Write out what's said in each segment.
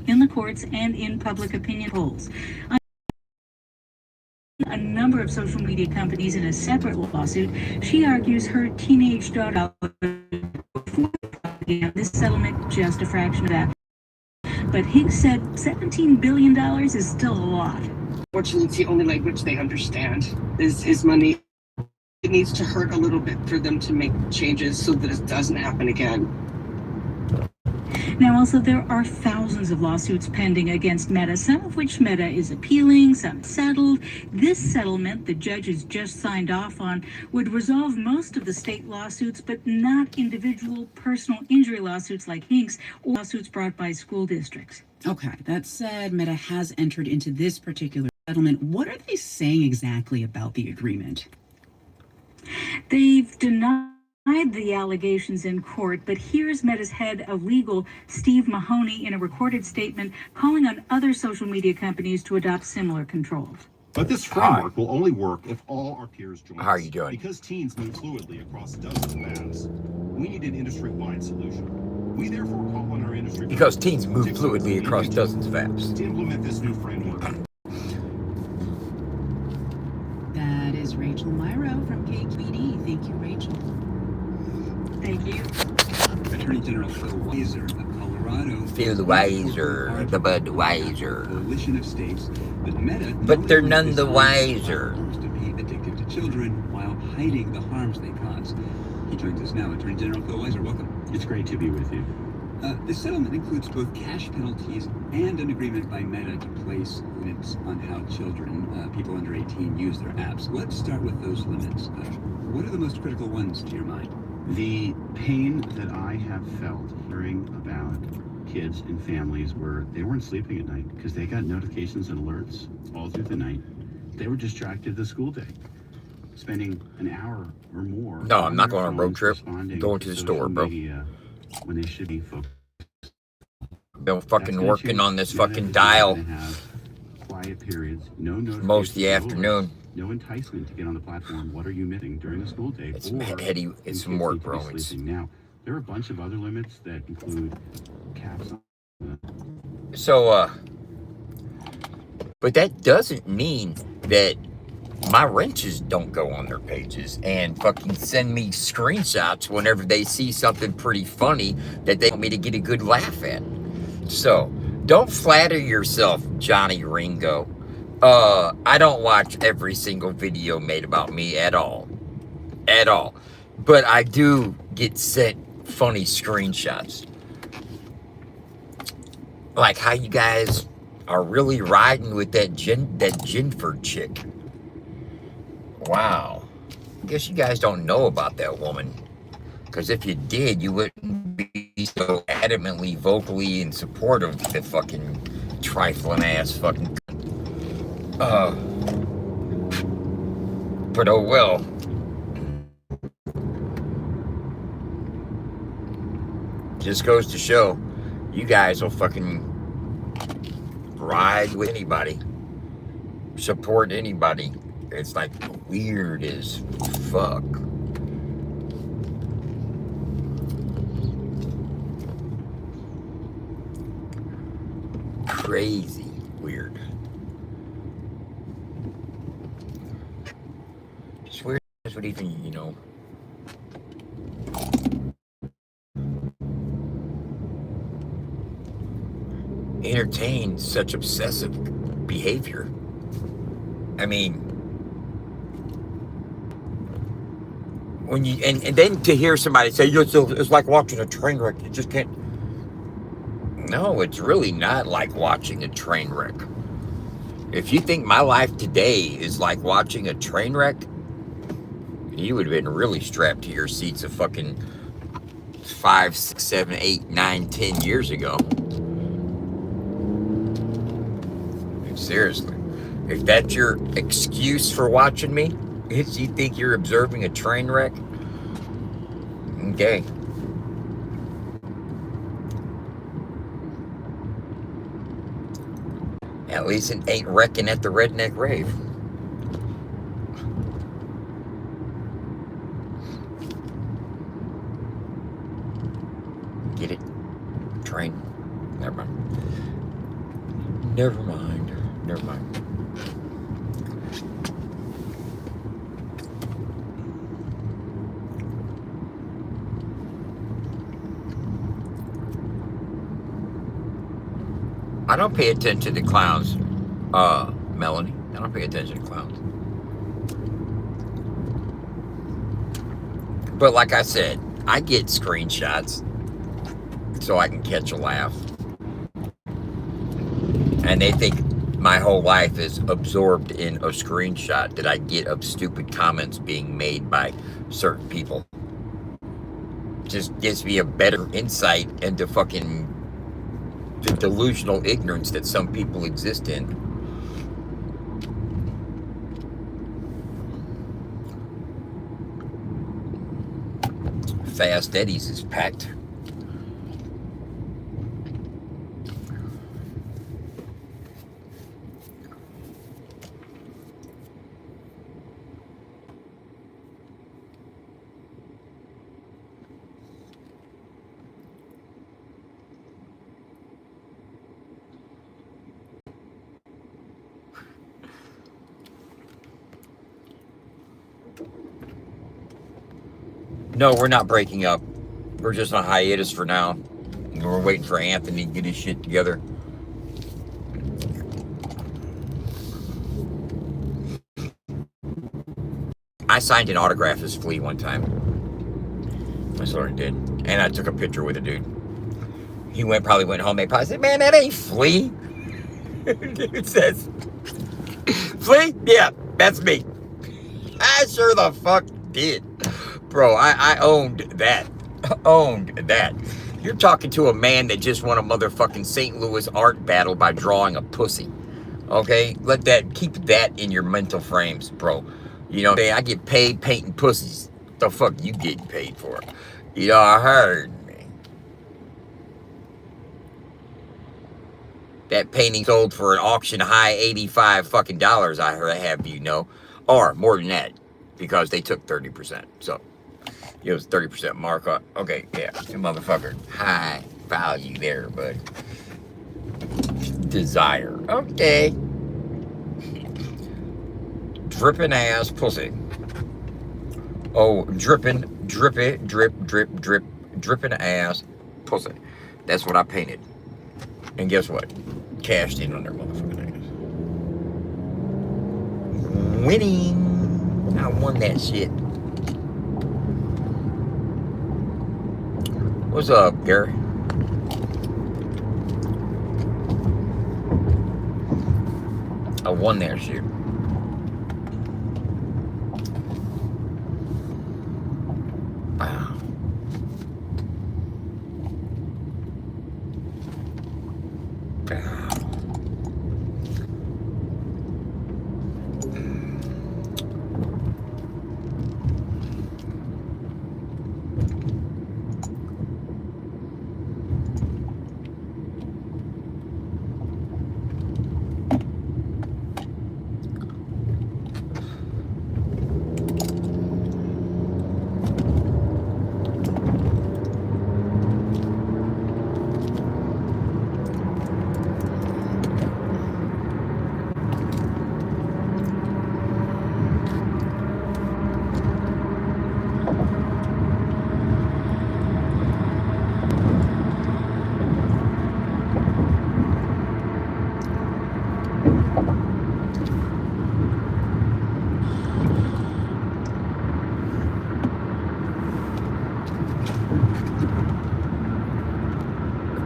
in the courts and in public opinion polls. A number of social media companies in a separate lawsuit, she argues her teenage daughter. This settlement just a fraction of that. But Hicks said $17 billion is still a lot. Fortunately, it's the only language they understand is money. It needs to hurt a little bit for them to make changes so that it doesn't happen again. Now, also, there are thousands of lawsuits pending against Meta, some of which Meta is appealing, some settled. This settlement the judges just signed off on would resolve most of the state lawsuits, but not individual personal injury lawsuits like Hinks or lawsuits brought by school districts. Okay, that said, Meta has entered into this particular settlement. What are they saying exactly about the agreement? They've denied the allegations in court, but here's Meta's head of legal, Steve Mahoney, in a recorded statement calling on other social media companies to adopt similar controls. But this framework will only work if all our peers join us. How are you doing? Because teens move fluidly across dozens of apps, we need an industry-wide solution. We therefore call on our industry... Because teens move fluidly across dozens of apps. ...to implement this new framework. That is Rachel Myro from KQED. Thank you, Rachel. Thank you. Attorney General Phil Weiser of Colorado. Phil Weiser, the Budweiser. Coalition of states that Meta. But they're none the wiser. To be addictive to children while hiding the harms they cause. He joins us now. Attorney General Phil Weiser, welcome. It's great to be with you. The settlement includes both cash penalties and an agreement by Meta to place limits on how children, people under 18, use their apps. Let's start with those limits. What are the most critical ones to your mind? The pain that I have felt hearing about kids and families where they weren't sleeping at night because they got notifications and alerts all through the night. They were distracted the school day, spending an hour or more. No, I'm not going on a road trip. I'm going to the store, bro. When they should be focused. Been fucking working on this fucking dial Quiet periods, no most of the afternoon. No enticement to get on the platform. What are you missing during the school day? It's heady. It's some work, bro. Now, there are a bunch of other limits that include caps on. So, but that doesn't mean that my wrenches don't go on their pages and fucking send me screenshots whenever they see something pretty funny that they want me to get a good laugh at. So, don't flatter yourself, Johnny Ringo. I don't watch every single video made about me at all. At all. But I do get sent funny screenshots. Like how you guys are really riding with that Jennifer chick. Wow. I guess you guys don't know about that woman. Because if you did, you wouldn't be so adamantly, vocally in support of the fucking trifling ass fucking... But oh well. Just goes to show, you guys will fucking ride with anybody, support anybody. It's like weird as fuck. Crazy weird. Just weird as what even, you know. Entertain such obsessive behavior. I mean, when you and then to hear somebody say it's like watching a train wreck, you just can't. No, it's really not like watching a train wreck. If you think my life today is like watching a train wreck, you would have been really strapped to your seats a fucking 5, 6, 7, 8, 9, 10 years ago. Seriously. If that's your excuse for watching me, if you think you're observing a train wreck, okay. At least it ain't wrecking at the redneck rave. Get it? Train. Never mind. Never mind. Never mind. I don't pay attention to clowns, Melanie. I don't pay attention to clowns. But like I said, I get screenshots so I can catch a laugh. And they think my whole life is absorbed in a screenshot that I get of stupid comments being made by certain people. Just gives me a better insight into fucking the delusional ignorance that some people exist in. Fast Eddie's is packed. No, we're not breaking up. We're just on hiatus for now. We're waiting for Anthony to get his shit together. I signed an autograph as Flea one time. I sort of did. And I took a picture with a dude. He probably went home. They probably said, man, that ain't Flea. It says, Flea? Yeah, that's me. I sure the fuck did. Bro, I owned that. Owned that. You're talking to a man that just won a motherfucking St. Louis art battle by drawing a pussy. Okay? Keep that in your mental frames, bro. You know what I'm saying? I get paid painting pussies. What the fuck you getting paid for? You know, I heard me. That painting sold for an auction high $85 fucking dollars, I have you know. Or more than that. Because they took 30%. So it was 30% markup. Okay, yeah, motherfucker. High value there, but desire. Okay. Dripping ass pussy. Oh, dripping, drippy, drip, dripping ass pussy. That's what I painted. And guess what? Cashed in on their motherfucking ass. Winning. I won that shit. What's up, Gary? I won that shit. Wow.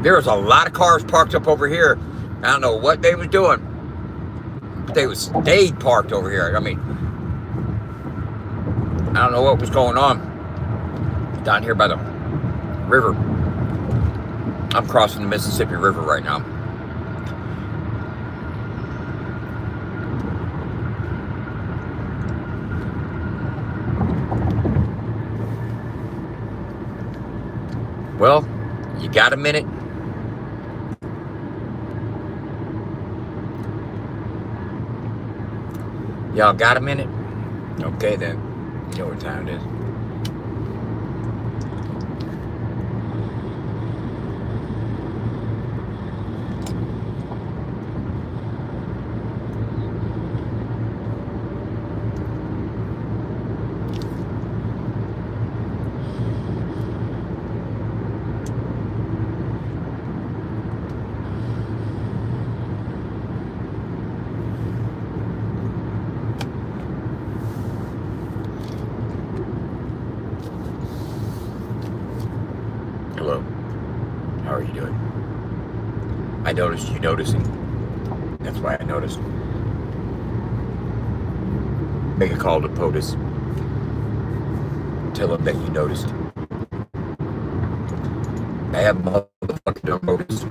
There was a lot of cars parked up over here. I don't know what they was doing. They stayed parked over here. I mean, I don't know what was going on down here by the river. I'm crossing the Mississippi River right now. Well, you got a minute? Y'all got a minute? Okay then. You know what time it is. noticed you noticing. That's why I noticed. Make a call to POTUS. Tell them that you noticed. Bad motherfucking POTUS.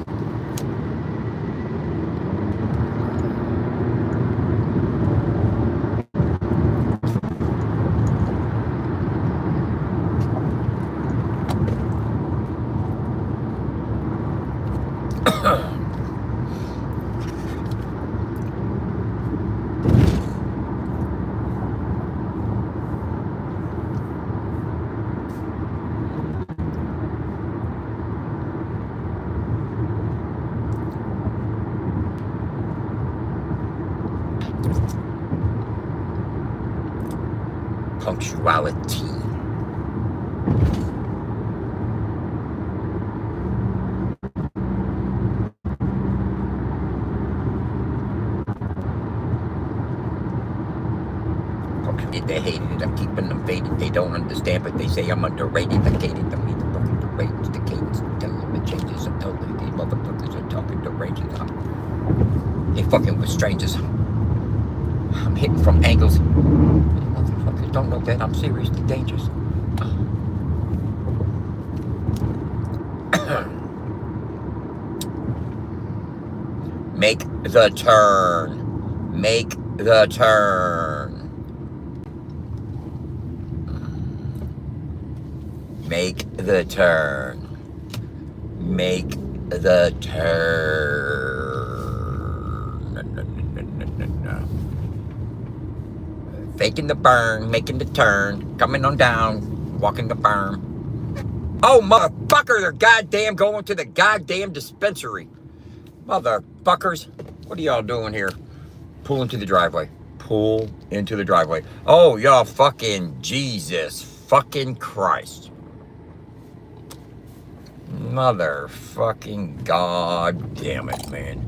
Punctuality. They hated it. I'm keeping them faded. They don't understand, but they say I'm underrated. I cated them either fucking deranged. The cadence, I'm telling them the changes. I'm telling them these motherfuckers are talking deranged. They fucking with strangers. I'm hitting from angles. These motherfuckers don't know that I'm seriously dangerous. Make the turn. Make the turn. Make the turn. Make the turn. No. Faking the burn, making the turn, coming on down, walking the berm. Oh, motherfucker, they're goddamn going to the goddamn dispensary. Motherfuckers, what are y'all doing here? Pull into the driveway. Pull into the driveway. Oh, y'all fucking Jesus fucking Christ. Motherfucking god damn it, man.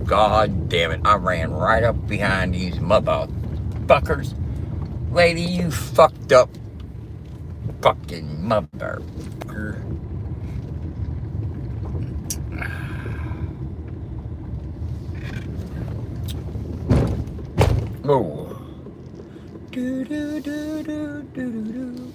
God damn it. I ran right up behind these motherfuckers. Lady, you fucked up fucking motherfucker. Oh. Do do do do do do do.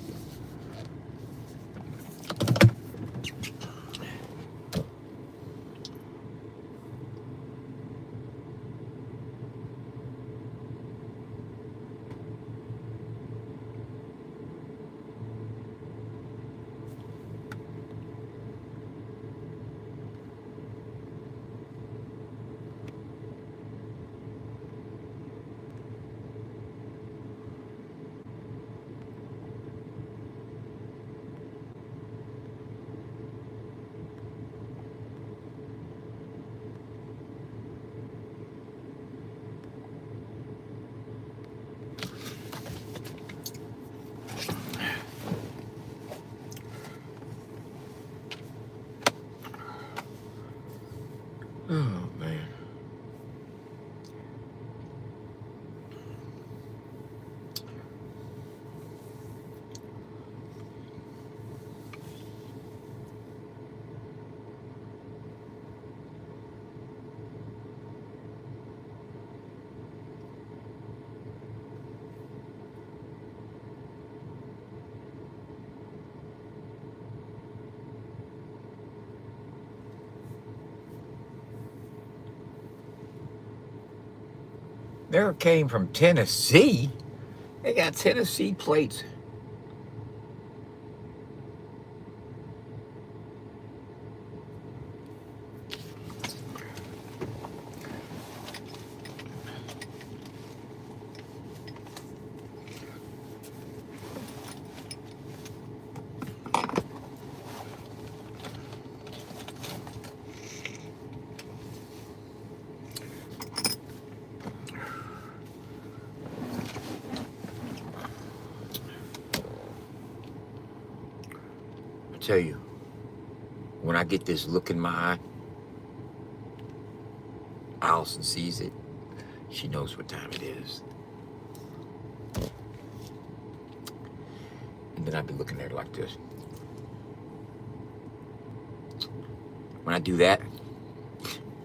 Oh, man. They came from Tennessee. They got Tennessee plates. I tell you, when I get this look in my eye, Allison sees it. She knows what time it is. And then I'd be looking at her like this. When I do that,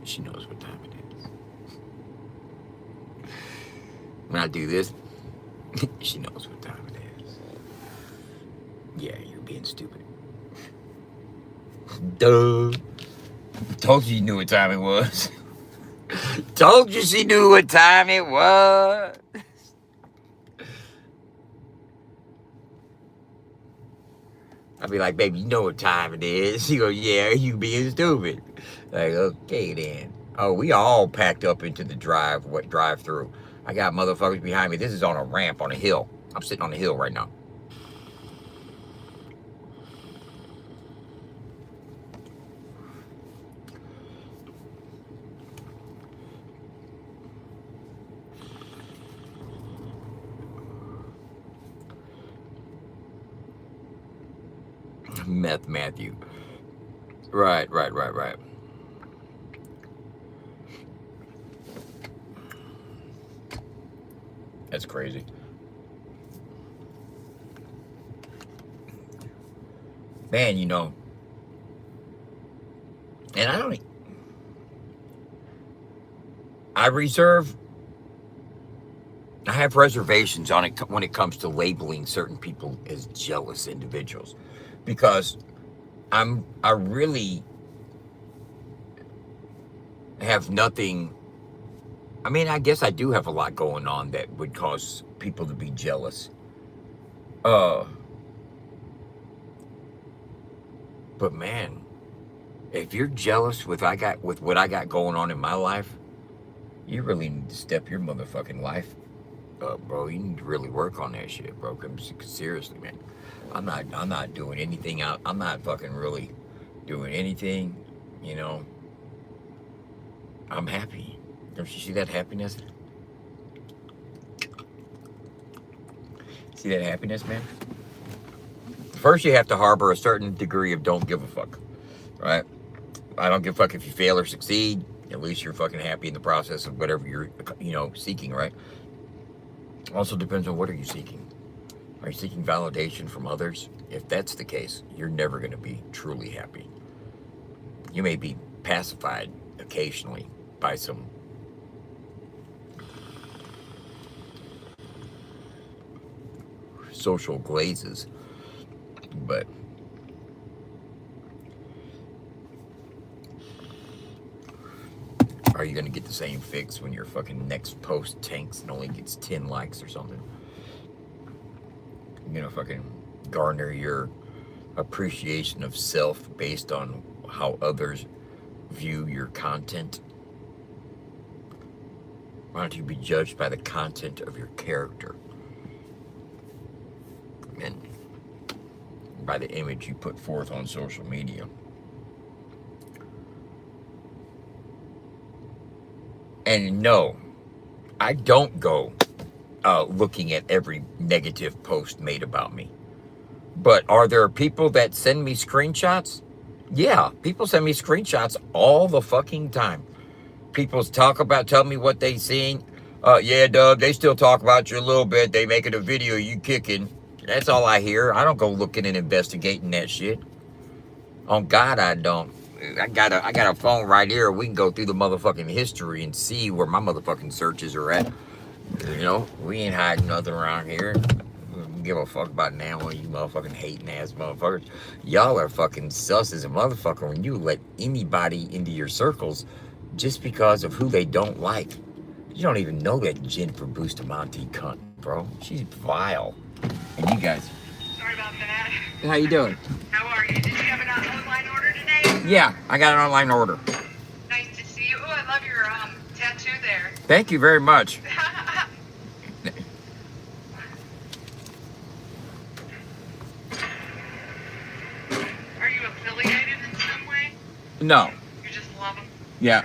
She knows what time it is. When I do this, she knows what time it is. Yeah, you're being stupid. Duh. Told you knew what time it was. Told you she knew what time it was. I'd be like, baby, you know what time it is. She goes, yeah, you being stupid. Like, okay then. Oh, we all packed up into the drive through. I got motherfuckers behind me. This is on a ramp on a hill. I'm sitting on the hill right now. Meth Matthew. Right. That's crazy. Man, you know. And I have reservations on it when it comes to labeling certain people as jealous individuals, because I really have nothing. I mean, I guess I do have a lot going on that would cause people to be jealous. But man, if you're jealous with what I got going on in my life, you really need to step your motherfucking life up, bro. You need to really work on that shit, bro. Seriously, man. I'm not doing anything out. I'm not fucking really doing anything, you know. I'm happy. Don't you see that happiness? See that happiness, man? First, you have to harbor a certain degree of don't give a fuck, right? I don't give a fuck if you fail or succeed. At least you're fucking happy in the process of whatever you're, seeking, right? Also depends on what are you seeking. Are you seeking validation from others? If that's the case, you're never going to be truly happy. You may be pacified occasionally by some social glazes, but are you going to get the same fix when your fucking next post tanks and only gets 10 likes or something? You're going to fucking garner your appreciation of self based on how others view your content? Why don't you be judged by the content of your character and by the image you put forth on social media? And no, I don't go looking at every negative post made about me. But are there people that send me screenshots? Yeah, people send me screenshots all the fucking time. People tell me what they seen. Yeah, Doug, they still talk about you a little bit. They making a video, you kicking. That's all I hear. I don't go looking and investigating that shit. On God, I don't. I got a phone right here. We can go through the motherfucking history and see where my motherfucking searches are at. We ain't hiding nothing around here. We don't give a fuck about now when you motherfucking hating ass motherfuckers. Y'all are fucking sus as a motherfucker when you let anybody into your circles just because of who they don't like. You don't even know that Jennifer Bustamante cunt, bro. She's vile. And you guys. Sorry about that. How you doing? How are you? Did you have an online order today? Yeah, I got an online order. Nice to see you. Oh, I love your tattoo there. Thank you very much. Are you affiliated in some way? No. You just love them? Yeah.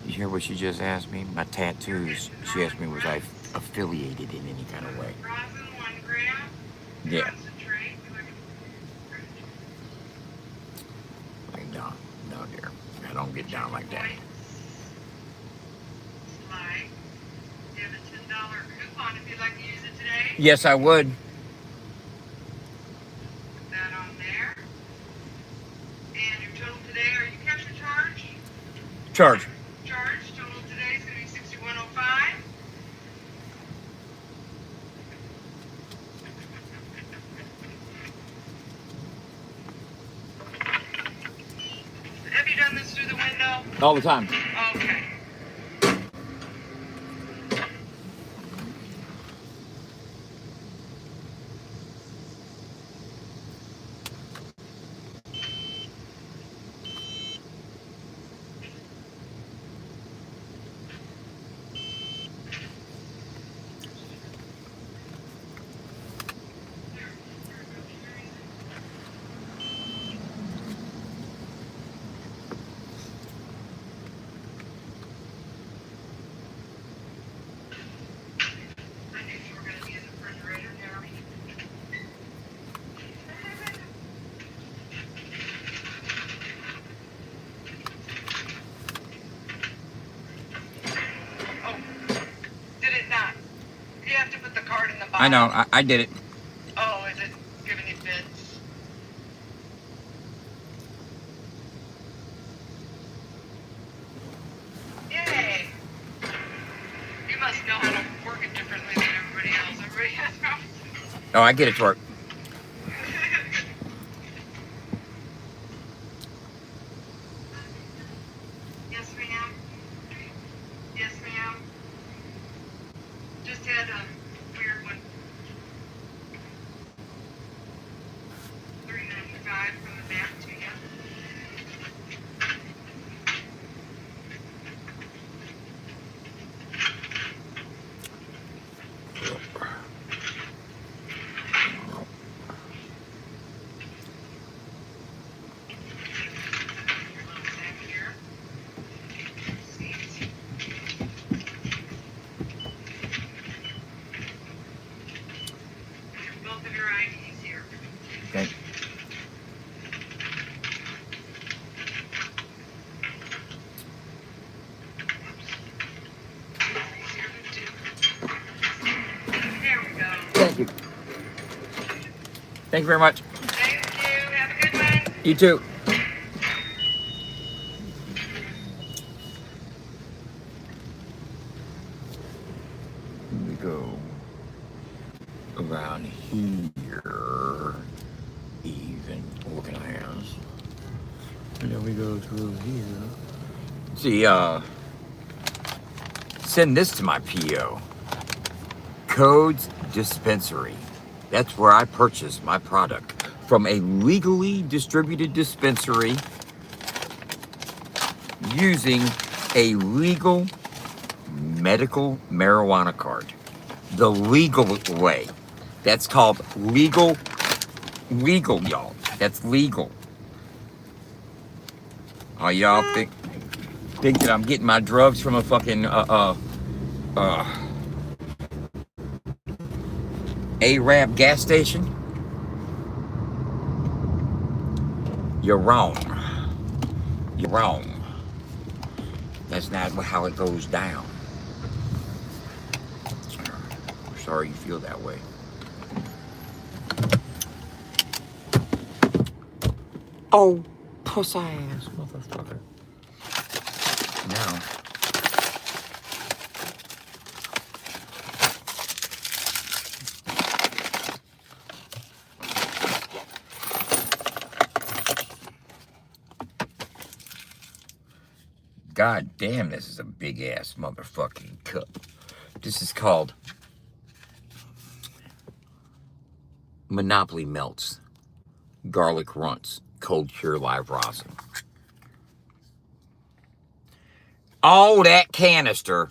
You hear what she just asked me? My tattoos. She asked me, was I affiliated in any kind of way? Rosin 1 gram. Yeah. Concentrate. Like, no, dear. I don't get down like that. Slide. You have a $10 coupon if you'd like to use it today. Yes, I would. Charge. Charge total today is going to be 6105. Have you done this through the window? All the time. Okay. I knew you were going to be in the refrigerator now. Oh, did it not? You have to put the card in the box. I know. I did it. Oh, is it giving you fits? Yay! You must know how to work it differently than everybody else. Everybody has problems. Oh, I get it to work. Yes, ma'am. Yes, ma'am. Just had a weird one. $3.95 from the back to you. Your little sack here. Seats. And both of your IDs here. Okay. Easier to do. There we go. Thank you. Thank you very much. Thank you. Have a good one. You too. Here we go. Around here. Even. What can I ask? And then we go through here. See, send this to my PO. Codes Dispensary. That's where I purchase my product. From a legally distributed dispensary using a legal medical marijuana card. The legal way. That's called legal, y'all. That's legal. Oh, y'all think that I'm getting my drugs from a fucking Arab gas station? You're wrong. You're wrong. That's not how it goes down. Sorry you feel that way. Oh, pussy ass motherfucker. Now. God damn, this is a big ass motherfucking cup. This is called Monopoly Melts. Garlic Runts. Cold Cure Live Rosin. All that canister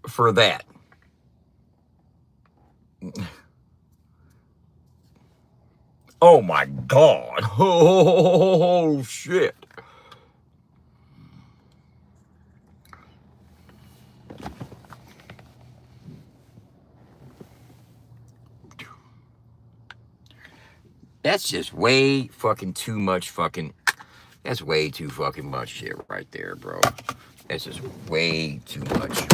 for that. Oh my God. Oh shit. That's just way fucking too much fucking. That's way too fucking much shit right there, bro. That's just way too much.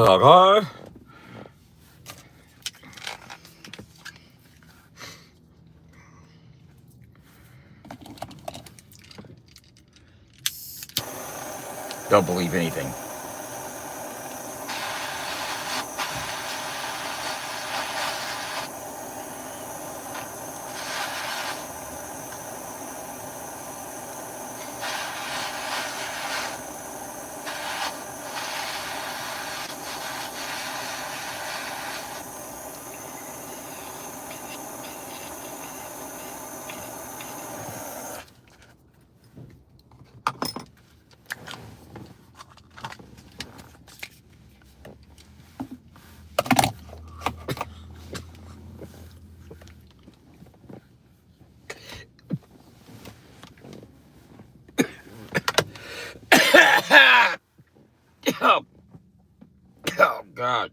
Oh, God. Don't believe anything. Oh, oh God.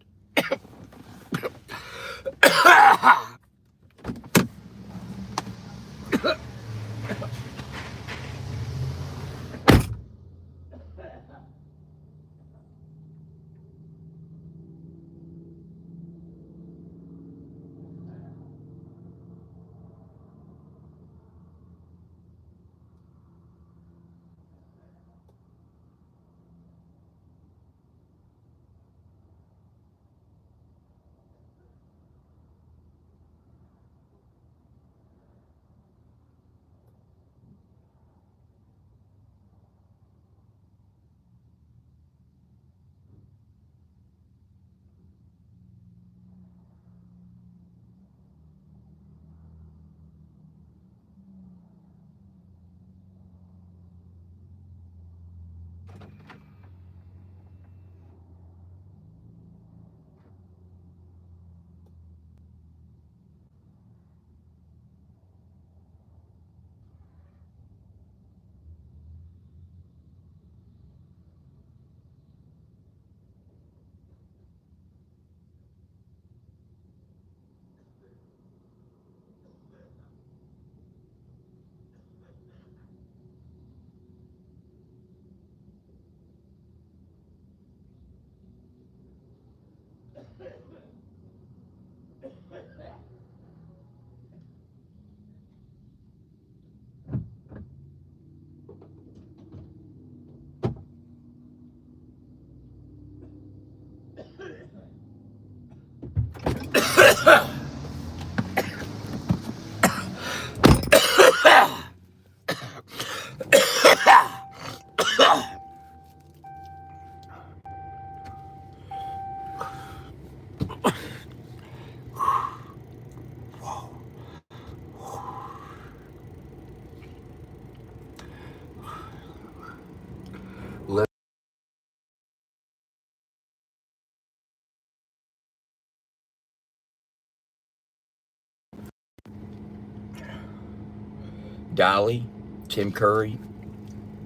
Dolly, Tim Curry.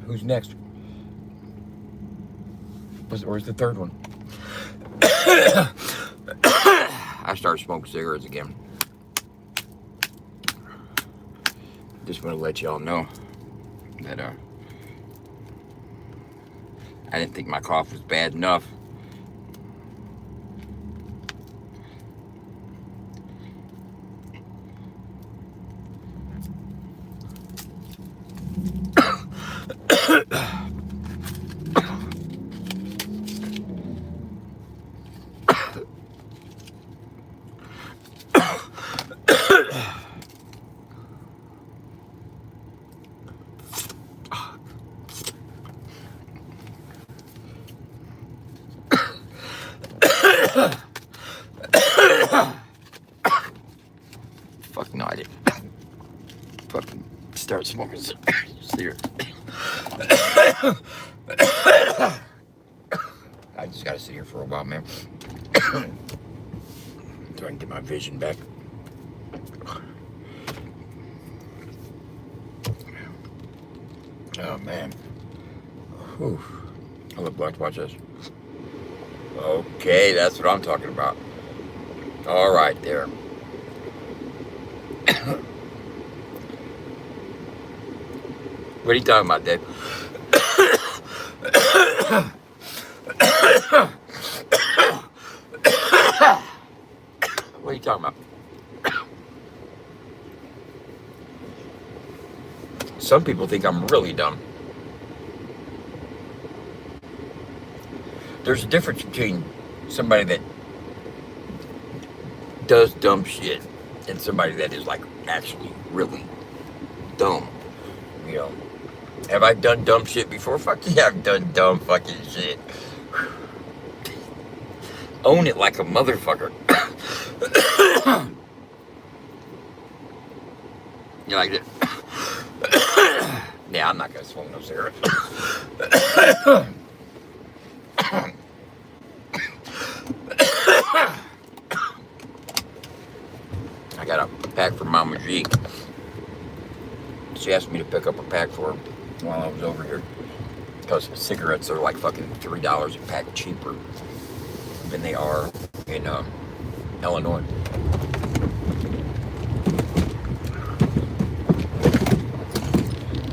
Who's next? Where's the third one? I started smoking cigarettes again. Just want to let y'all know that I didn't think my cough was bad enough. Fuck no, I didn't. Fucking start smoking cigarettes. I just gotta sit here for a while, man. So I can get my vision back. Oh, man. Whew. I look black to watch this. Okay, that's what I'm talking about. All right, there. What are you talking about, Dave? talking about? Some people think I'm really dumb. There's a difference between somebody that does dumb shit and somebody that is like actually really dumb. You know, have I done dumb shit before? Fuck yeah, I've done dumb fucking shit. Own it like a motherfucker. You like it? Yeah, I'm not gonna smoke no cigarettes. I got a pack for Mama G. She asked me to pick up a pack for her while I was over here. Because cigarettes are like fucking $3 a pack cheaper than they are in Illinois.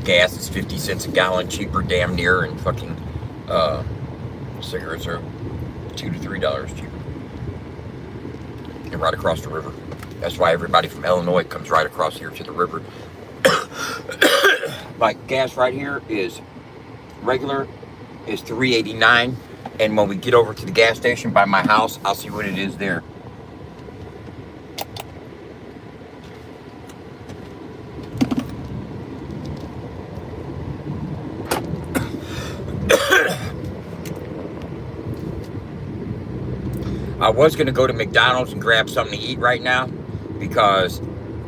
Gas is 50 cents a gallon cheaper, damn near, and fucking cigarettes are $2 to $3 cheaper. And right across the river. That's why everybody from Illinois comes right across here to the river. Like gas right here is regular is $3.89, and when we get over to the gas station by my house, I'll see what it is there. I was going to go to McDonald's and grab something to eat right now because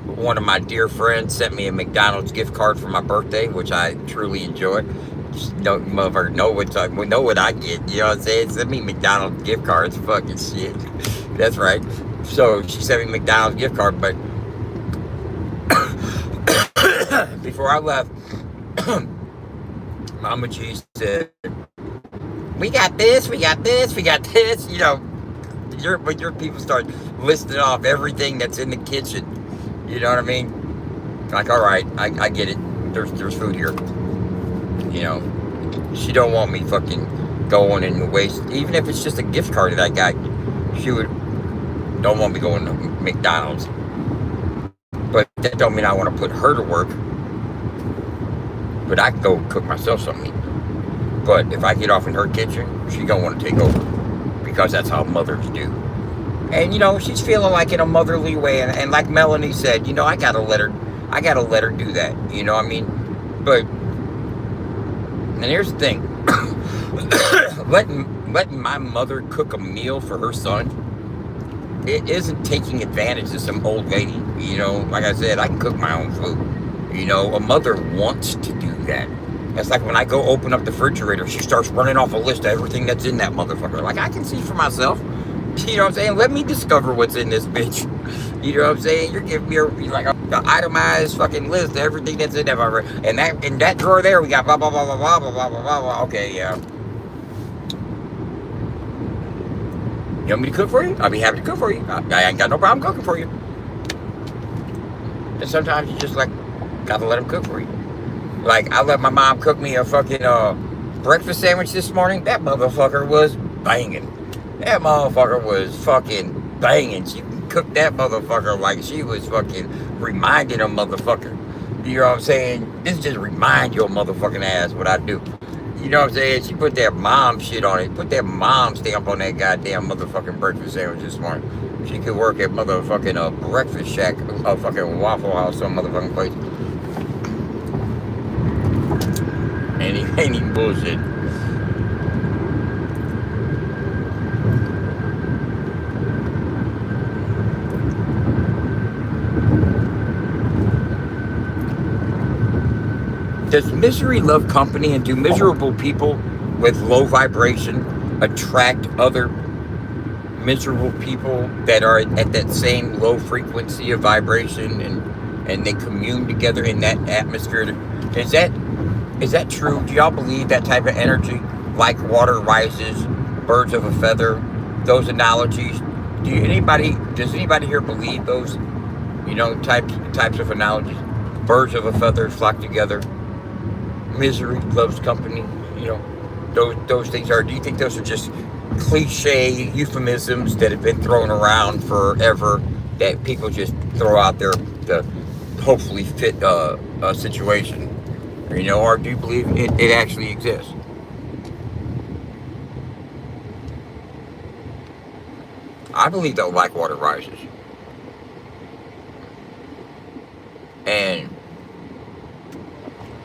one of my dear friends sent me a McDonald's gift card for my birthday, which I truly enjoy. No motherfucker know what I get, you know what I'm saying? Send me McDonald's gift cards, fucking shit. That's right. So she sent me McDonald's gift card, but before I left, Mama G said, we got this, we got this, we got this, you know. When your people start listing off everything that's in the kitchen, you know what I mean? Like, all right, I get it. There's food here. You know, she don't want me fucking going and waste. Even if it's just a gift card that I got, she don't want me going to McDonald's. But that don't mean I want to put her to work. But I can go cook myself something. But if I get off in her kitchen, she gonna want to take over. Because that's how mothers do. And you know, she's feeling like in a motherly way, and like Melanie said, you know, I gotta let her do that, you know what I mean? But and here's the thing, letting my mother cook a meal for her son, it isn't taking advantage of some old lady. You know, like I said, I can cook my own food. You know, a mother wants to do that. It's like when I go open up the refrigerator, she starts running off a list of everything that's in that motherfucker. Like, I can see for myself. You know what I'm saying? Let me discover what's in this bitch. You know what I'm saying? You're giving me an itemized fucking list of everything that's in that motherfucker. And in that drawer there, we got blah, blah, blah, blah, blah, blah, blah, blah, blah. Okay, yeah. You want me to cook for you? I'll be happy to cook for you. I ain't got no problem cooking for you. And sometimes you just, like, gotta let them cook for you. Like, I let my mom cook me a fucking breakfast sandwich this morning. That motherfucker was banging. That motherfucker was fucking banging. She cooked that motherfucker like she was fucking reminding a motherfucker. You know what I'm saying? This just remind your motherfucking ass what I do. You know what I'm saying? She put that mom shit on it. Put that mom stamp on that goddamn motherfucking breakfast sandwich this morning. She could work at motherfucking Breakfast Shack, a fucking Waffle House, some motherfucking place. Ain't even bullshit. Does misery love company, and do miserable people with low vibration attract other miserable people that are at that same low frequency of vibration, and they commune together in that atmosphere? Is that true? Do y'all believe that type of energy, like water rises, birds of a feather, those analogies? Does anybody here believe those, you know, types of analogies? Birds of a feather flock together. Misery loves company. You know, those things are. Do you think those are just cliche euphemisms that have been thrown around forever that people just throw out there to hopefully fit a situation. You know, or do you believe it actually exists? I believe that like water rises. And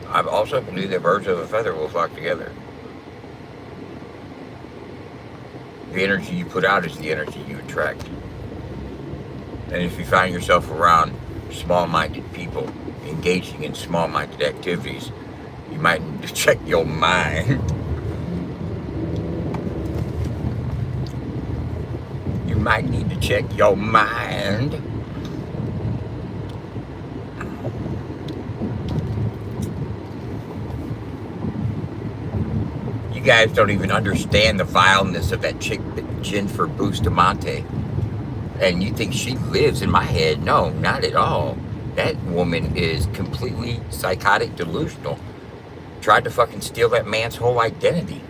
I also believe that birds of a feather will flock together. The energy you put out is the energy you attract. And if you find yourself around small-minded people engaging in small-minded activities, you might need to check your mind. You might need to check your mind. You guys don't even understand the vileness of that chick, Jennifer Bustamante. And you think she lives in my head. No, not at all. That woman is completely psychotic, delusional. Tried to fucking steal that man's whole identity.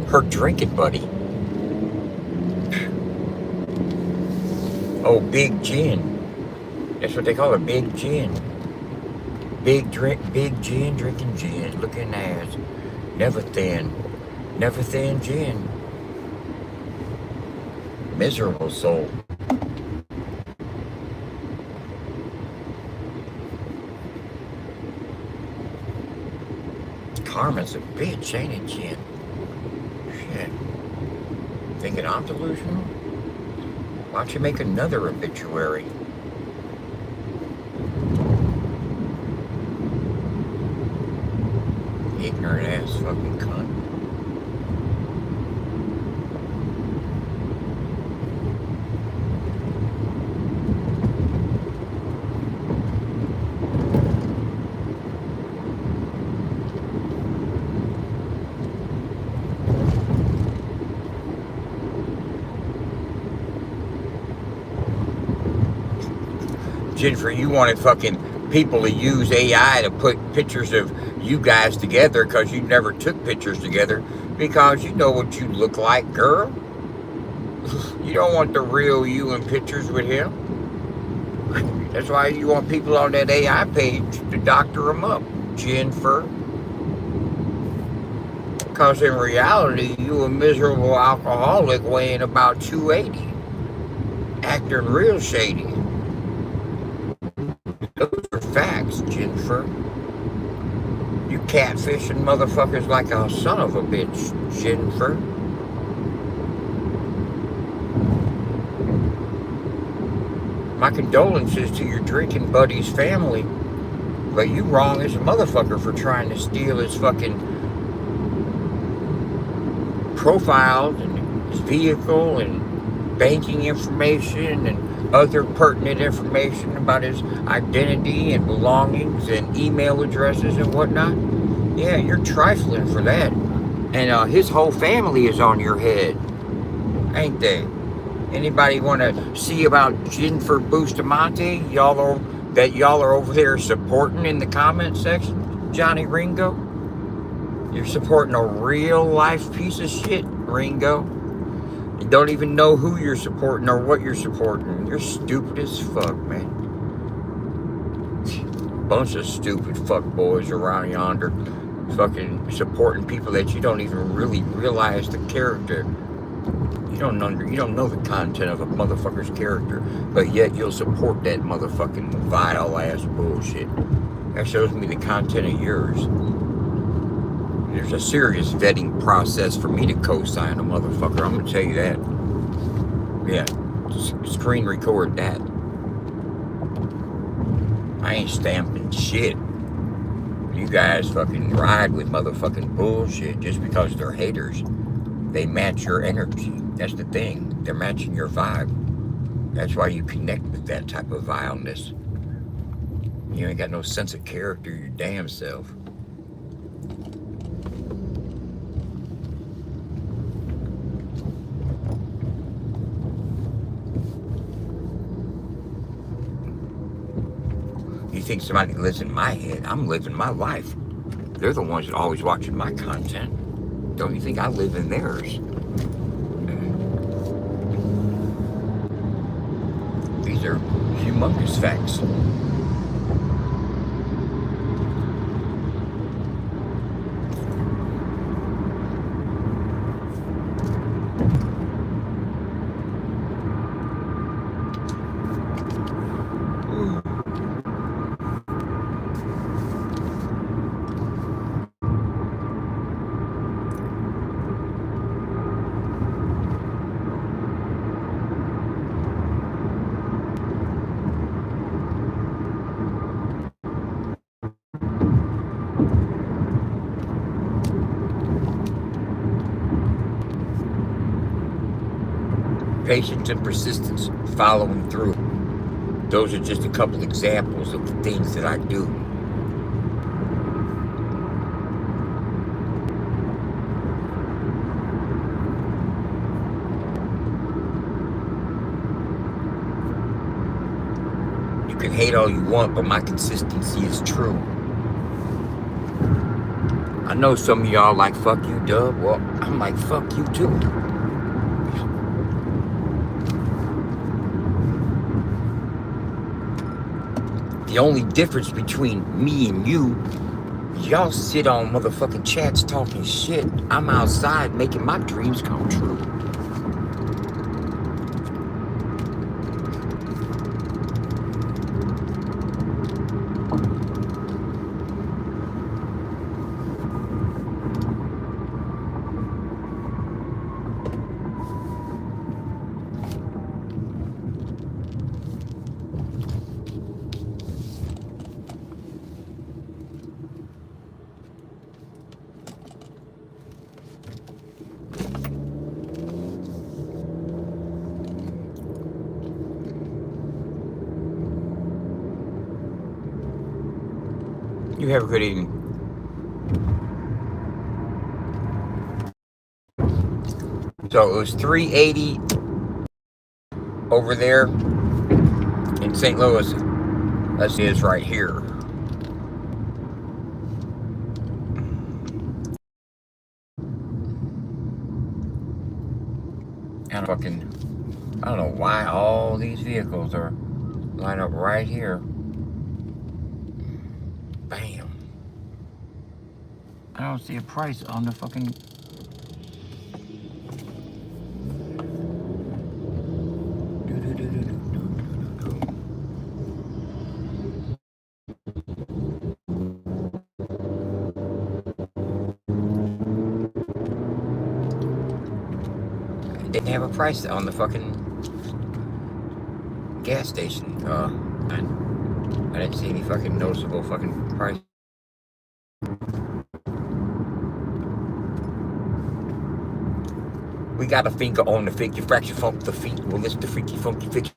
Her drinking buddy. Oh, Big Gin. That's what they call her, Big Gin. Big gin, drinking gin, looking ass. Never thin gin. Miserable soul. Karma's a bitch, ain't it, Jen? Shit. Thinking I'm delusional? Why don't you make another obituary? Ignorant ass fucking cunt. Jennifer, you wanted fucking people to use AI to put pictures of you guys together because you never took pictures together because you know what you look like, girl. You don't want the real you in pictures with him. That's why you want people on that AI page to doctor them up, Jennifer. Because in reality, you a miserable alcoholic weighing about 280. Acting real shady. Those are facts, Jennifer. You catfishing motherfuckers like a son of a bitch, Jennifer. My condolences to your drinking buddy's family, but you wrong as a motherfucker for trying to steal his fucking profiles and his vehicle and banking information and other pertinent information about his identity and belongings and email addresses and whatnot. Yeah, you're trifling for that. And his whole family is on your head, ain't they? Anybody want to see about Jennifer Bustamante? Y'all are over there supporting in the comment section, Johnny Ringo? You're supporting a real life piece of shit, Ringo. You don't even know who you're supporting or what you're supporting. You're stupid as fuck, man. Bunch of stupid fuck boys around yonder fucking supporting people that you don't even really realize the character. You don't know the content of a motherfucker's character, but yet you'll support that motherfucking vile ass bullshit. That shows me the content of yours. There's a serious vetting process for me to co-sign a motherfucker. I'm gonna tell you that. Yeah, screen record that. I ain't stamping shit. You guys fucking ride with motherfucking bullshit just because they're haters. They match your energy. That's the thing. They're matching your vibe. That's why you connect with that type of vileness. You ain't got no sense of character, your damn self. You think somebody lives in my head? I'm living my life. They're the ones that are always watching my content. Don't you think I live in theirs? humongous facts. Patience and persistence, following through. Those are just a couple examples of the things that I do. You can hate all you want, but my consistency is true. I know some of y'all like, fuck you, Dub. Well, I'm like, fuck you too. The only difference between me and you, y'all sit on motherfucking chats talking shit. I'm outside making my dreams come true. You have a good evening. So it was 380 over there in St. Louis. That is right here. And I don't know why all these vehicles are lined up right here. Bam. I don't see a price on the fucking... It didn't have a price on the fucking gas station. I didn't see any fucking noticeable fucking price. We got a finger on the figure, fraction funk the feet. Well, it's the freaky funky fiction.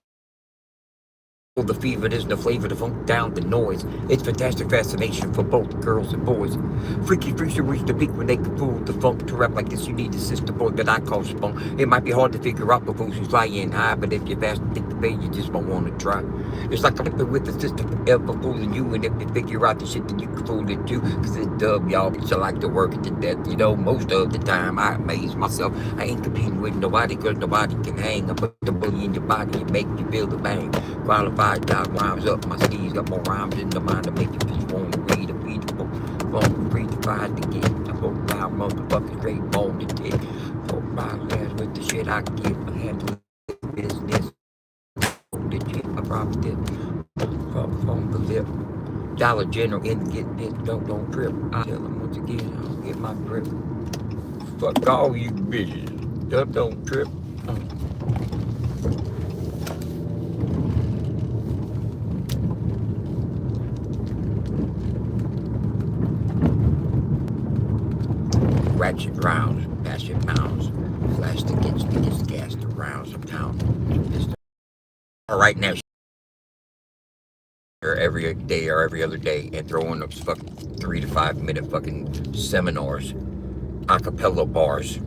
The fever is the flavor, the funk down the noise. It's fantastic fascination for both girls and boys. Freaky freaks reach the peak when they can fool the funk. To rap like this, you need a sister boy that I call spunk. It might be hard to figure out before she's flying high, but if you're fast to think the bay, you just won't want to try. It's like I'm living with the sister forever fooling you, and if you figure out the shit, then you can fool it too. Cause it's dub, y'all, bitch, I like to work it to death. You know, most of the time I amaze myself. I ain't competing with nobody, cause nobody can hang. I put the bully in your body and make you feel the bang. Qualified dog rhymes up my sleeves, got more rhymes in the mind to make you just wanna read a beautiful phone, free to find to get. I vote loud motherfuckers straight bone to dick. Vote my ass with the shit I give. I handle business. Legit, I probably did. From the lip. Dollar General in the get this, don't trip. I tell them once again, I'll get my grip. Fuck all you bitches. Don't trip. Ratchet rounds, basket pounds, flash to get biggest gas to rounds of town. All right now, or every day or every other day, and throwing up fucking 3 to 5 minute fucking seminars, acapella bars,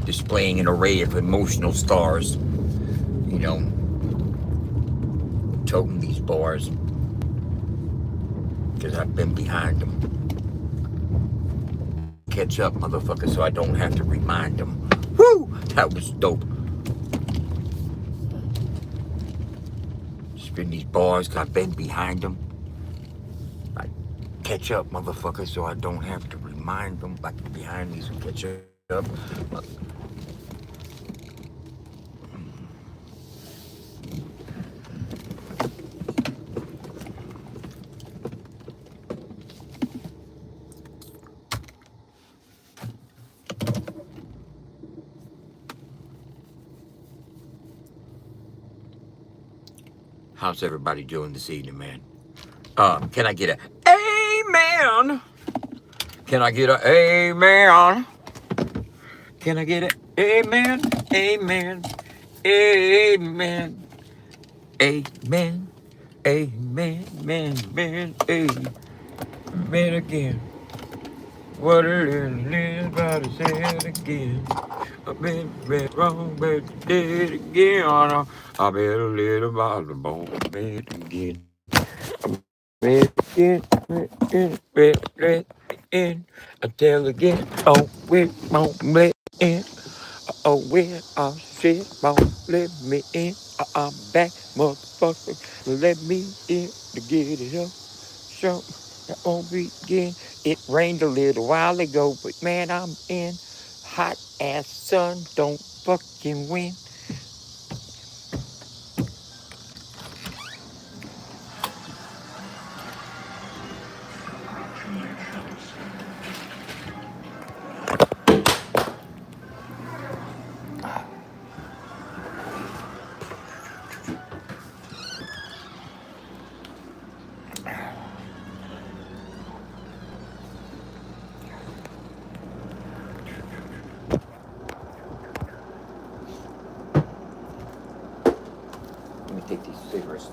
displaying an array of emotional stars. You know, toting these bars. Because I've been behind them. Catch up, motherfucker, so I don't have to remind them. Woo! That was dope. in these bars, 'cause I've been behind them. Like, catch up, motherfucker, so I don't have to remind them. Like, behind these and catch up. How's everybody doing this evening, man? Can I get a amen? Can I get a amen? Can I get a amen? Amen. Amen. Amen. Amen. Amen. Amen again. What a little everybody said again. I've been wrong, but did it again. I bet a little about the bone, bet again. Bet in until again. Oh, we won't let in. Oh, when I shit won't let me in. I'm back, motherfucker. Let me in to get it up. So that won't begin. It rained a little while ago, but man, I'm in. Hot ass sun, don't fucking win. Let me take these cigarettes.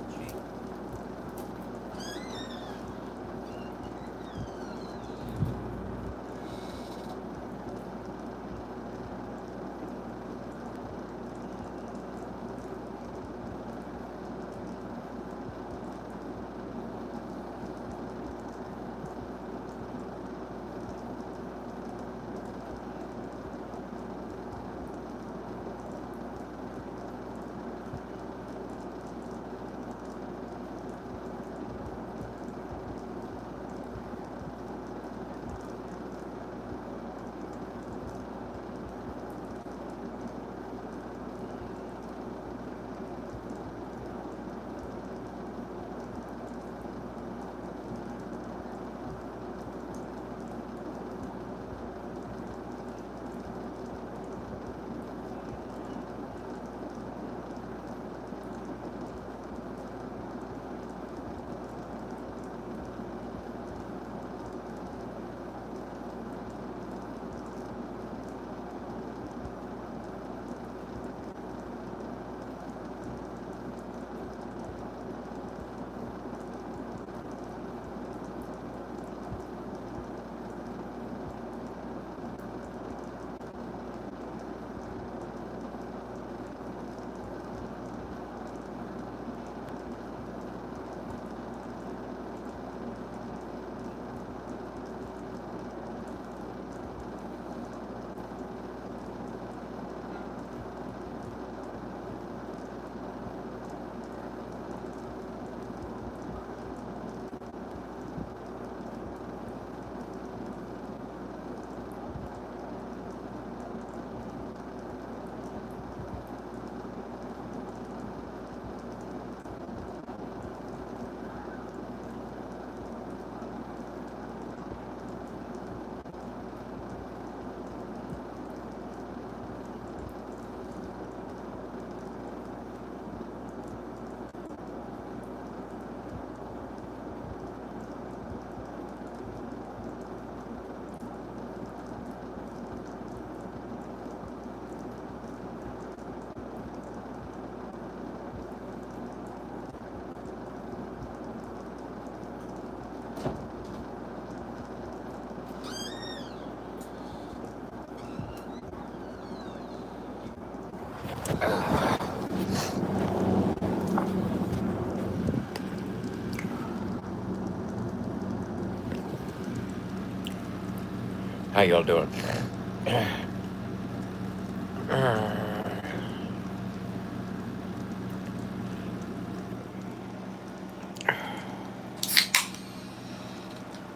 How y'all doing?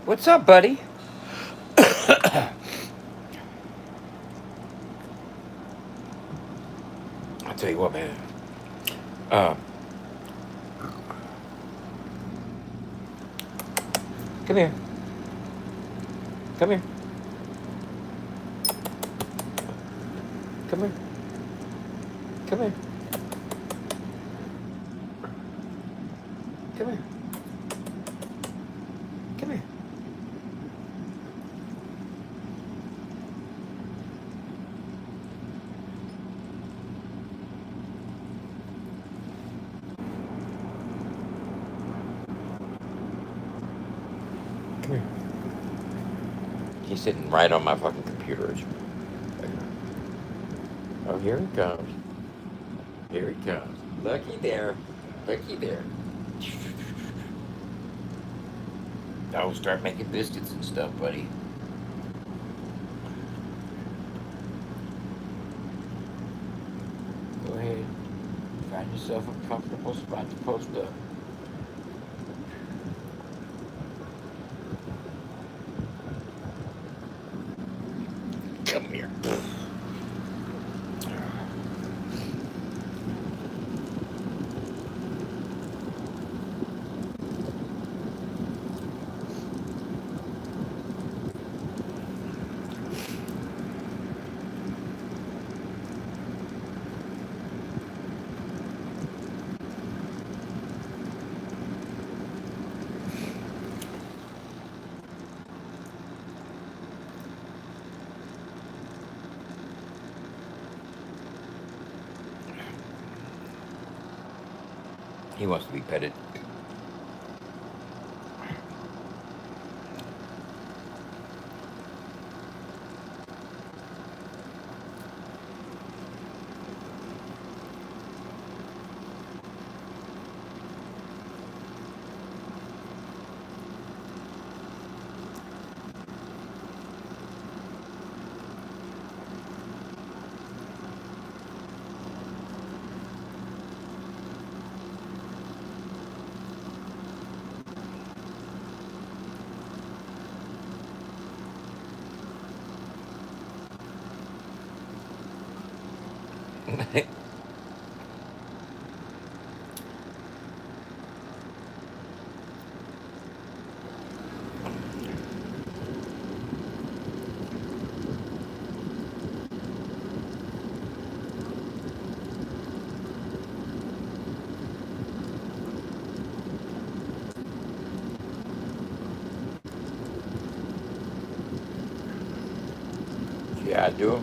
What's up, buddy? I'll tell you what, man. Uh, come here. Come here. Come here. Come here. Come here. Come here. Come here. He's sitting right on my fucking computer. Oh, here he comes. Here he comes. Looky there. Looky there. Oh, start making biscuits and stuff, buddy. Go ahead. Find yourself a comfortable spot to post up. Come here. He wants to be petted. Yeah, I do.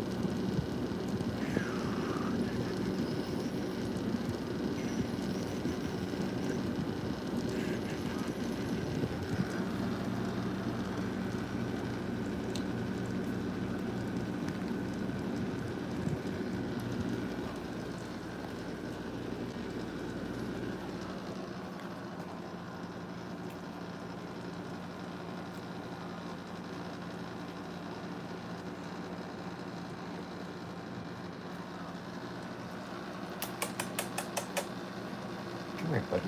Come here, buddy.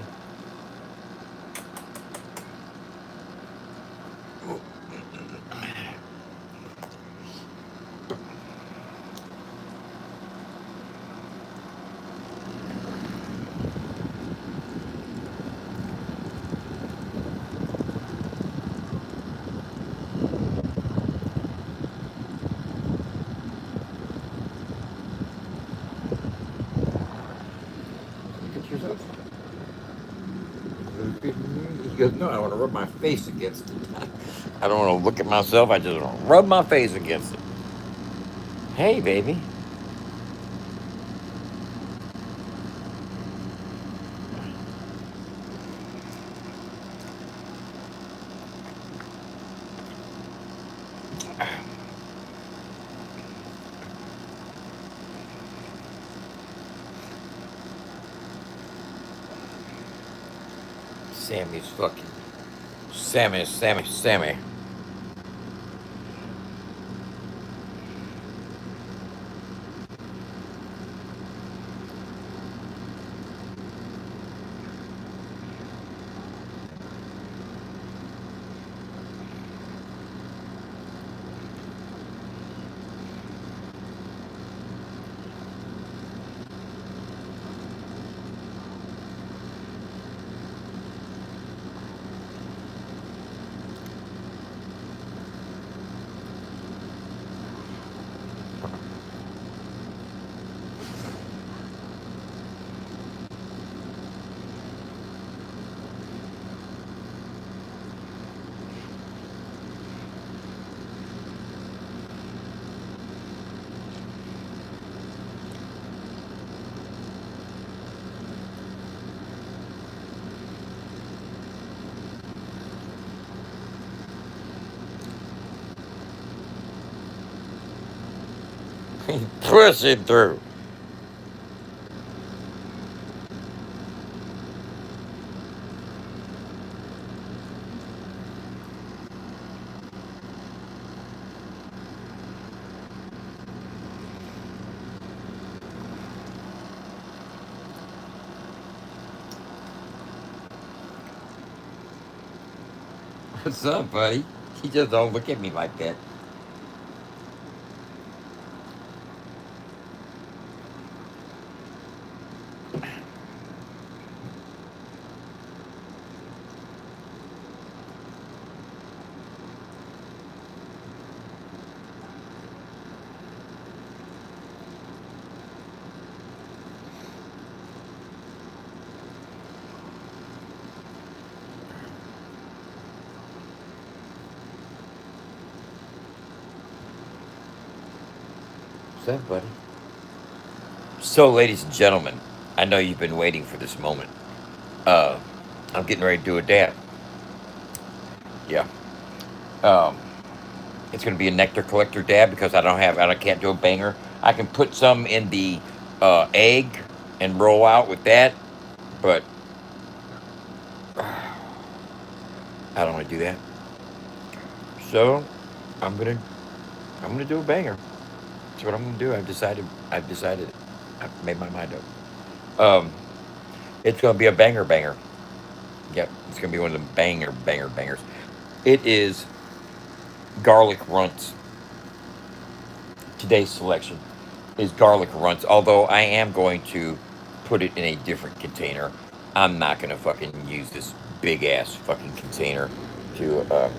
Look at yourself. He goes, no, I want to rub my face against it. I don't want to look at myself. I just want to rub my face against it. Hey, baby. Sammy's fucking. Sammy. Pushing through. What's up, buddy? He just don't look at me like that. What's up, buddy? So, ladies and gentlemen, I know you've been waiting for this moment. Uh, I'm getting ready to do a dab. Yeah. Um, it's gonna be a nectar collector dab because I can't do a banger. I can put some in the egg and roll out with that, but I don't want to do that. So, I'm gonna I'm gonna do a banger. That's what I'm gonna do. I've decided. I've made my mind up. It's gonna be a banger. Yep, it's gonna be one of the bangers. It is garlic runts. Today's selection is garlic runts. Although I am going to put it in a different container. I'm not gonna fucking use this big ass fucking container to.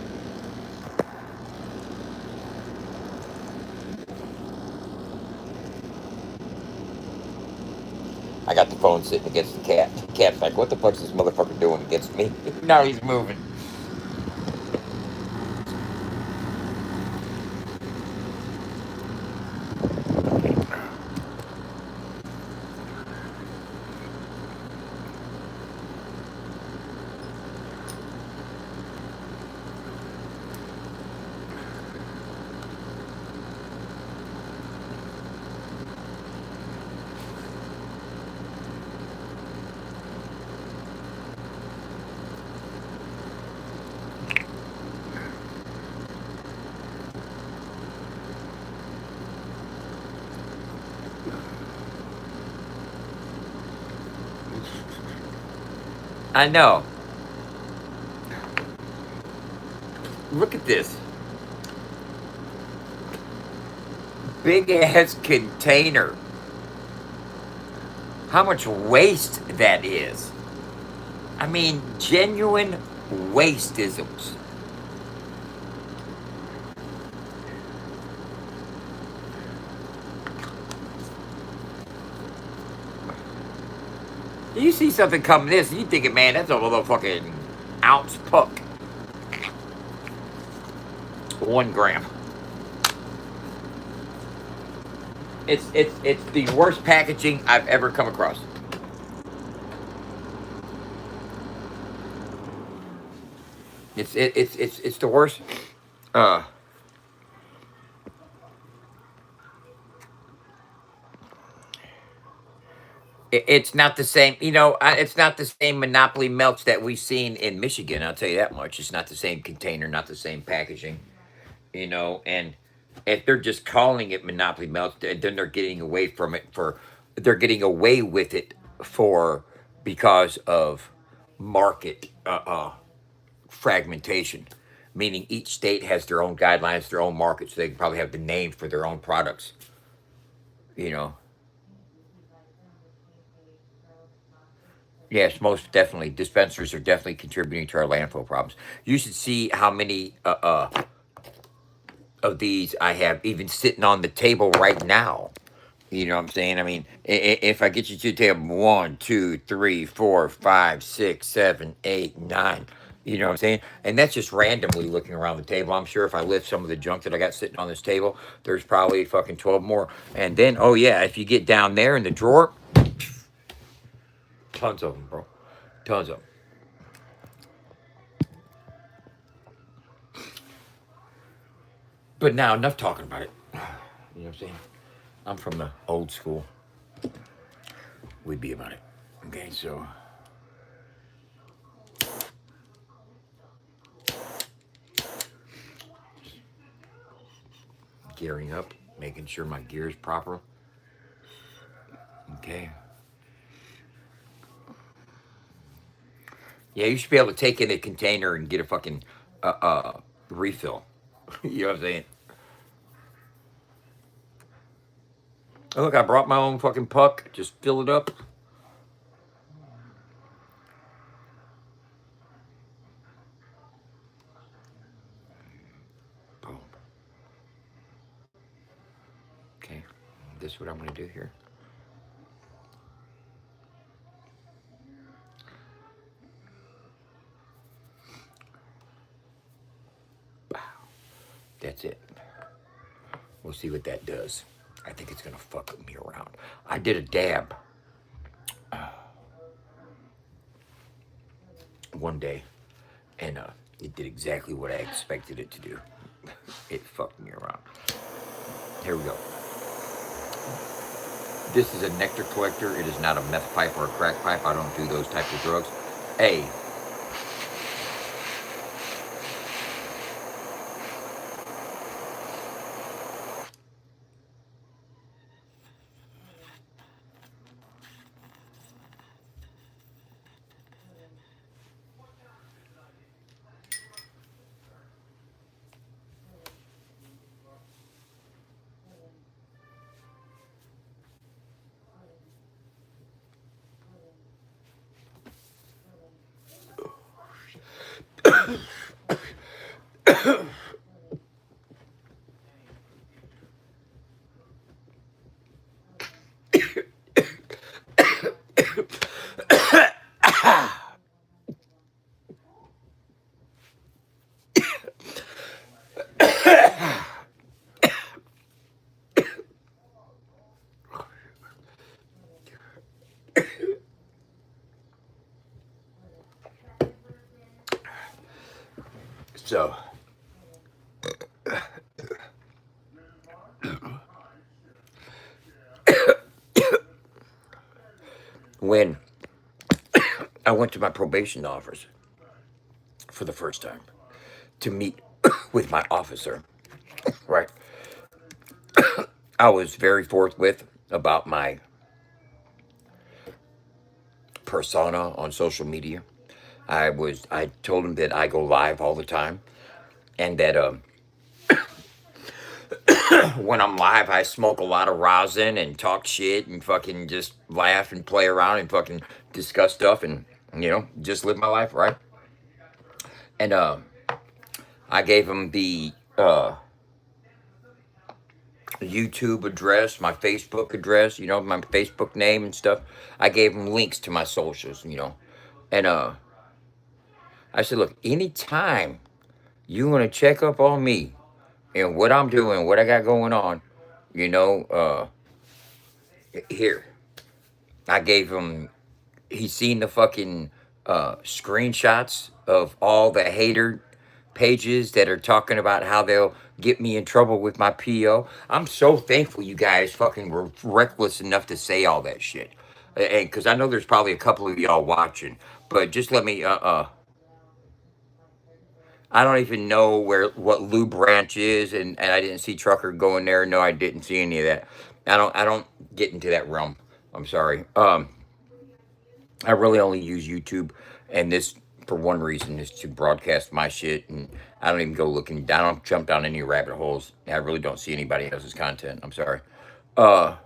I got the phone sitting against the cat. The cat's like, "What the fuck's this motherfucker doing against me?" Now he's moving. I know. Look at this big ass container. How much waste that is. I mean, genuine wasteisms. You see something coming this, you thinking, man, that's a motherfucking ounce puck. 1 gram. It's the worst packaging I've ever come across. It's the worst. Uh, it's not the same. You know, it's not the same Monopoly melts that we've seen in Michigan. I'll tell you that much. It's not the same container, not the same packaging. You know, and if they're just calling it Monopoly melts, then they're getting away from it for. They're getting away with it for because of market fragmentation, meaning each state has their own guidelines, their own markets. So they probably have the name for their own products. You know. Yes, most definitely. Dispensers are definitely contributing to our landfill problems. You should see how many of these I have even sitting on the table right now. You know what I'm saying? I mean, if I get you to the table, 1, 2, 3, 4, 5, 6, 7, 8, 9. You know what I'm saying? And that's just randomly looking around the table. I'm sure if I lift some of the junk that I got sitting on this table, there's probably fucking 12 more. And then, oh yeah, if you get down there in the drawer, tons of them, bro. Tons of them. But now, enough talking about it. You know what I'm saying? I'm from the old school. We'd be about it. Okay, so gearing up, making sure my gear is proper. Okay. Yeah, you should be able to take in a container and get a fucking refill. You know what I'm saying? Oh, look, I brought my own fucking puck. Just fill it up. Boom. Okay, this is what I'm going to do here. That's it. We'll see what that does. I think it's going to fuck me around. I did a dab one day, and it did exactly what I expected it to do. It fucked me around. Here we go. This is a nectar collector. It is not a meth pipe or a crack pipe. I don't do those types of drugs. So, when I went to my probation office for the first time to meet with my officer, right, I was very forthwith about my persona on social media. I told him that I go live all the time, and that when I'm live, I smoke a lot of rosin and talk shit and fucking just laugh and play around and fucking discuss stuff and, just live my life, right? And I gave him the YouTube address, my Facebook address, my Facebook name and stuff. I gave him links to my socials, And I said, look, anytime you want to check up on me and what I'm doing, what I got going on, here. I gave him, he's seen the fucking screenshots of all the hater pages that are talking about how they'll get me in trouble with my PO. I'm so thankful you guys fucking were reckless enough to say all that shit. And because I know there's probably a couple of y'all watching, but just let me, I don't even know what Lube Ranch is, and I didn't see Trucker going there. No, I didn't see any of that. I don't get into that realm. I'm sorry. I really only use YouTube, and this for one reason is to broadcast my shit, and I don't even go looking. I don't jump down any rabbit holes. I really don't see anybody else's content. I'm sorry. But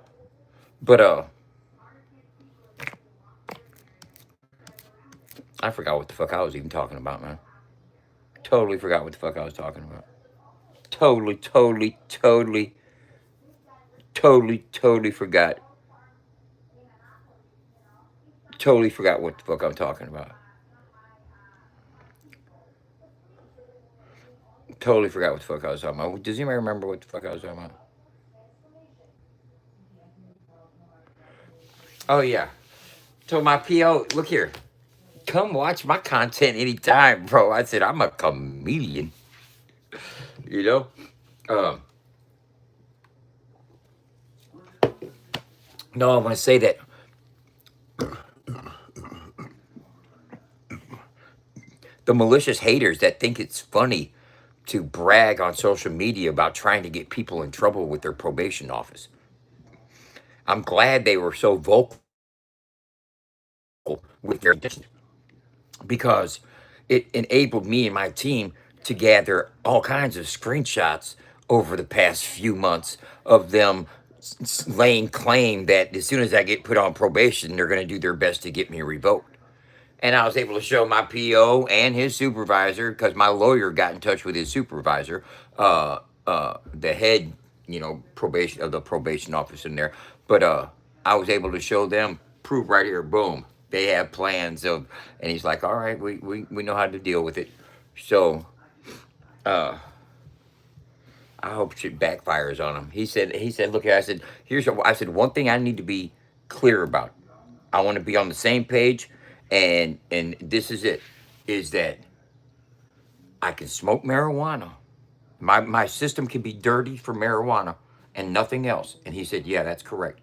I forgot what the fuck I was even talking about, man. Totally forgot what the fuck I was talking about. Totally forgot. Totally forgot what the fuck I'm talking about. Totally forgot what the fuck I was talking about. Does anybody remember what the fuck I was talking about? Oh, yeah. So my PO, look here. Come watch my content anytime, bro. I said, I'm a comedian. You know? No, I want to say that the malicious haters that think it's funny to brag on social media about trying to get people in trouble with their probation office. I'm glad they were so vocal with their because it enabled me and my team to gather all kinds of screenshots over the past few months of them laying claim that as soon as I get put on probation, they're going to do their best to get me revoked. And I was able to show my PO and his supervisor because my lawyer got in touch with his supervisor, the head, probation of the probation office in there. But I was able to show them proof right here. Boom, they have plans of, and he's like, all right, we know how to deal with it. So I hope shit backfires on him. He said, look here. I said, one thing I need to be clear about. I want to be on the same page, and this is it, is that I can smoke marijuana. My system can be dirty for marijuana and nothing else. And he said, yeah, that's correct.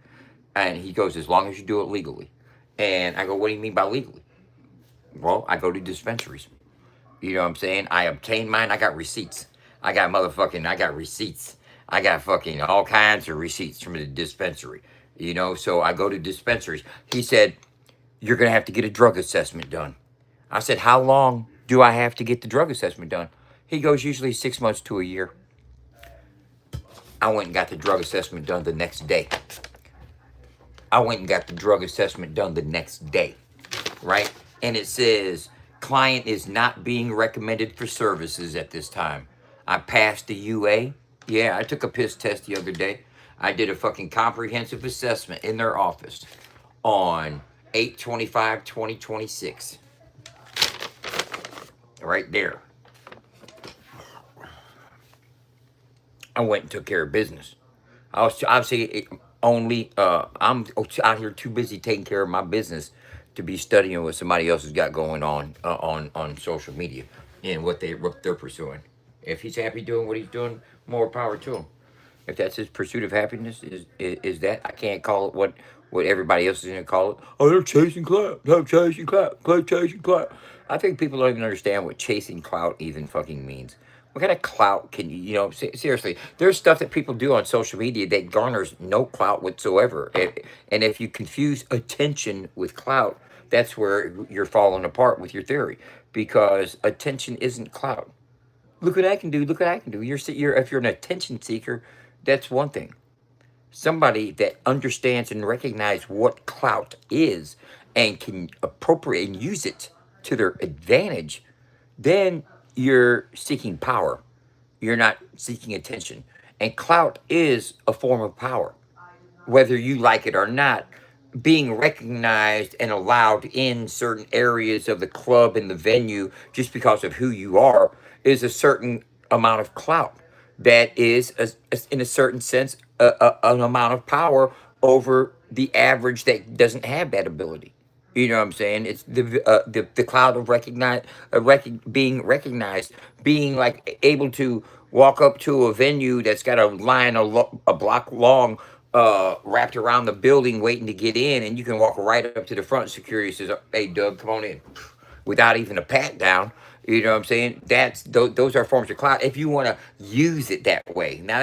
And he goes, as long as you do it legally. And I go, what do you mean by legally? Well, I go to dispensaries. You know what I'm saying? I obtained mine. I got receipts. I got receipts. I got fucking all kinds of receipts from the dispensary. So I go to dispensaries. He said, you're going to have to get a drug assessment done. I said, how long do I have to get the drug assessment done? He goes, usually 6 months to a year. I went and got the drug assessment done the next day. Right? And it says, client is not being recommended for services at this time. I passed the UA. Yeah, I took a piss test the other day. I did a fucking comprehensive assessment in their office on 8/25/2026. Right there. I went and took care of business. I was obviously only, I'm out here too busy taking care of my business to be studying what somebody else has got going on social media and what they're pursuing. If he's happy doing what he's doing, more power to him. If that's his pursuit of happiness, is that, I can't call it what everybody else is gonna call it. Oh, they're chasing clout. They're chasing clout. They're chasing clout. I think people don't even understand what chasing clout even fucking means. What kind of clout can seriously, there's stuff that people do on social media that garners no clout whatsoever. And if you confuse attention with clout, that's where you're falling apart with your theory, because attention isn't clout. Look what I can do. Look what I can do. If you're an attention seeker, that's one thing. Somebody that understands and recognizes what clout is and can appropriate and use it to their advantage, then you're seeking power. You're not seeking attention. And clout is a form of power, whether you like it or not. Being recognized and allowed in certain areas of the club and the venue just because of who you are is a certain amount of clout. That is, in a certain sense, an amount of power over the average that doesn't have that ability. You know what I'm saying? It's the cloud of being recognized, being like able to walk up to a venue that's got a line a block long, wrapped around the building, waiting to get in, and you can walk right up to the front. Security says, "Hey, Doug, come on in," without even a pat down. You know what I'm saying? Those are forms of clout if you want to use it that way. Now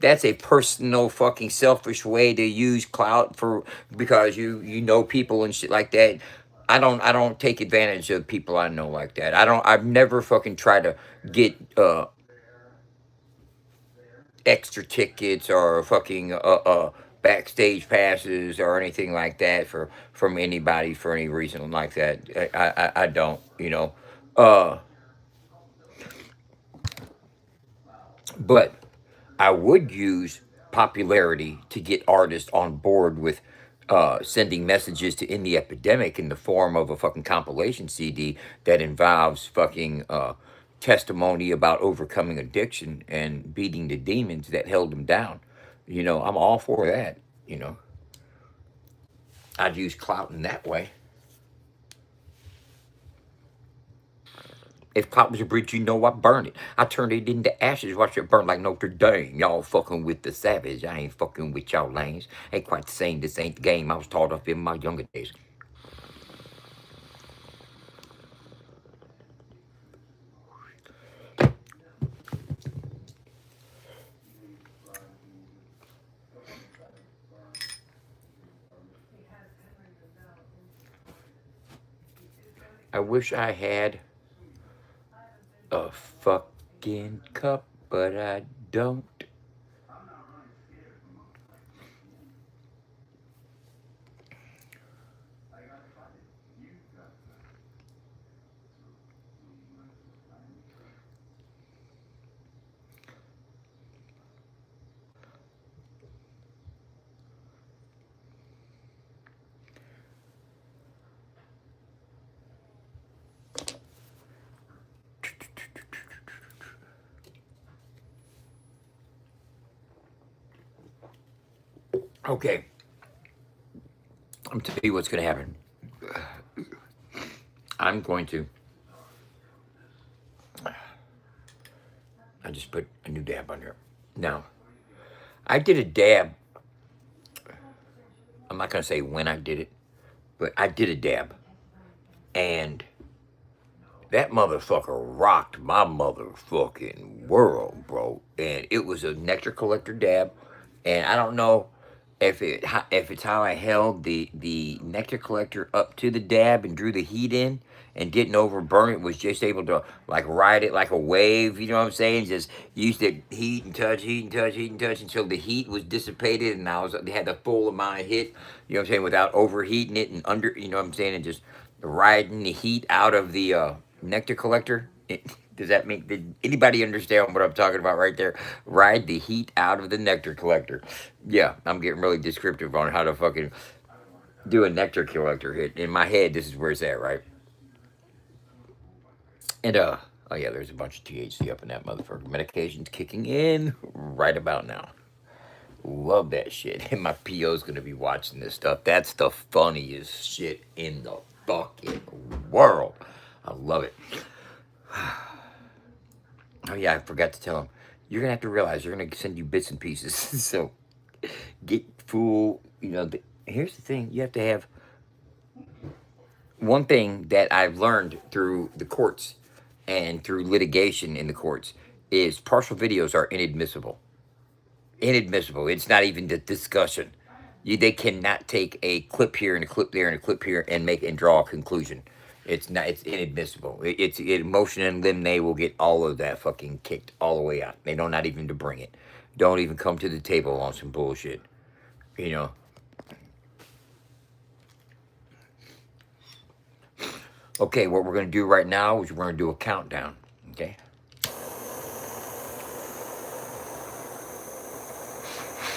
that's a personal fucking selfish way to use clout for, because you know people and shit like that. I don't take advantage of people I know like that. I've never fucking tried to get extra tickets or fucking backstage passes or anything like that from anybody for any reason like that. I don't, Uh but I would use popularity to get artists on board with sending messages to end the epidemic in the form of a fucking compilation CD that involves fucking testimony about overcoming addiction and beating the demons that held them down. I'm all for that. You know, I'd use clout in that way. If clout was a bridge, you know I burned it. I turned it into ashes, watch it burn like Notre Dame. Y'all fucking with the savage. I ain't fucking with y'all lanes. Ain't quite the same, this ain't the game I was taught up in my younger days. I wish I had a fucking cup, but I don't. Okay, I'm telling you what's gonna happen. I'm going to. I just put a new dab on here. Now, I did a dab. I'm not gonna say when I did it, but I did a dab. And that motherfucker rocked my motherfucking world, bro. And it was a nectar collector dab. And I don't know if it's how I held the nectar collector up to the dab and drew the heat in and didn't overburn it, was just able to like ride it like a wave, you know what I'm saying? Just used to heat and touch, heat and touch, heat and touch until the heat was dissipated and they had the full amount of hit, you know what I'm saying, without overheating it and under, you know what I'm saying, and just riding the heat out of the nectar collector. Does that make, did anybody understand what I'm talking about right there? Ride the heat out of the nectar collector. Yeah, I'm getting really descriptive on how to fucking do a nectar collector hit. In my head, this is where it's at, right? And oh yeah, there's a bunch of THC up in that motherfucker. Medication's kicking in right about now. Love that shit. And my PO's gonna be watching this stuff. That's the funniest shit in the fucking world. I love it. Oh yeah, I forgot to tell him. You're gonna have to realize you're gonna send you bits and pieces. So get full. You know, here's the thing: you have to have one thing that I've learned through the courts and through litigation in the courts is partial videos are inadmissible. Inadmissible. It's not even the discussion. They cannot take a clip here and a clip there and a clip here and make and draw a conclusion. It's not. It's inadmissible. Motion and limine will get all of that fucking kicked all the way out. They don't not even to bring it. Don't even come to the table on some bullshit. You know. Okay, what we're gonna do right now is we're gonna do a countdown. Okay.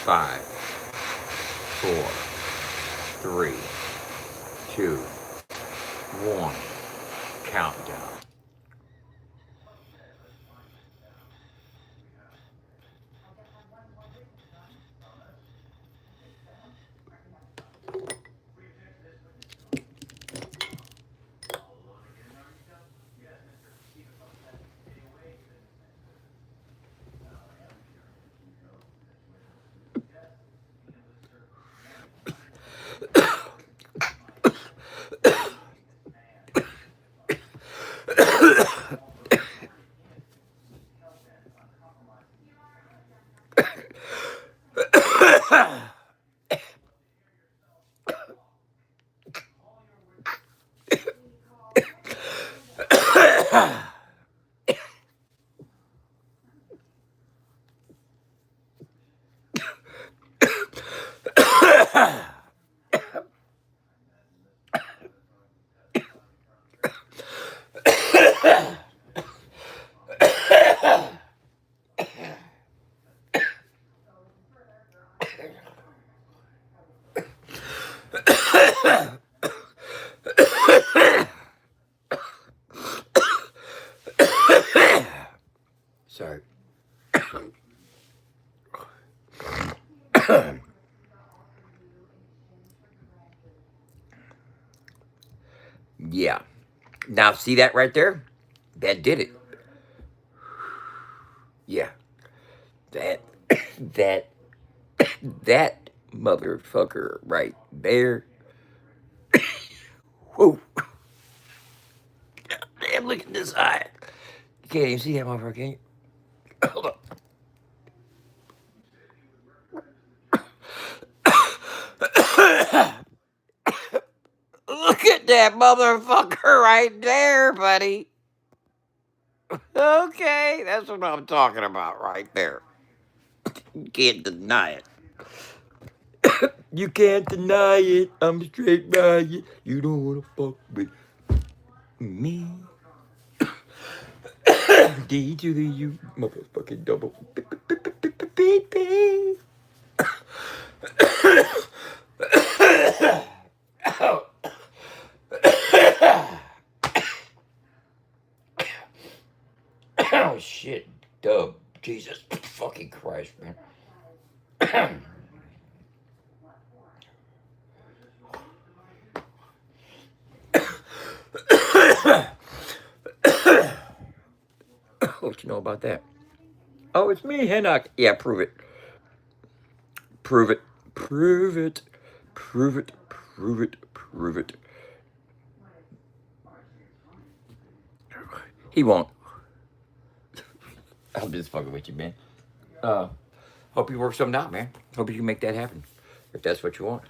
5, 4, 3, 2, 1. Countdown. Sorry. Yeah. Now, see that right there? That did it. Yeah. That, that, that motherfucker right there. Whoa. Damn, look at this eye. You can't even see that motherfucker, can you? Hold up. Look at that motherfucker right there, buddy. Okay, that's what I'm talking about right there. You can't deny it. You can't deny it. I'm straight by it. You don't wanna fuck with me. D to the U, motherfucking double. Beep. Oh shit, dub. Jesus fucking Christ, man. What you know about that? Oh, it's me, Hennock. Yeah, prove it. Prove it. Prove it. Prove it. Prove it. Prove it. He won't. I'm just fucking with you, man. Hope you work something out, man. Hope you can make that happen. If that's what you want.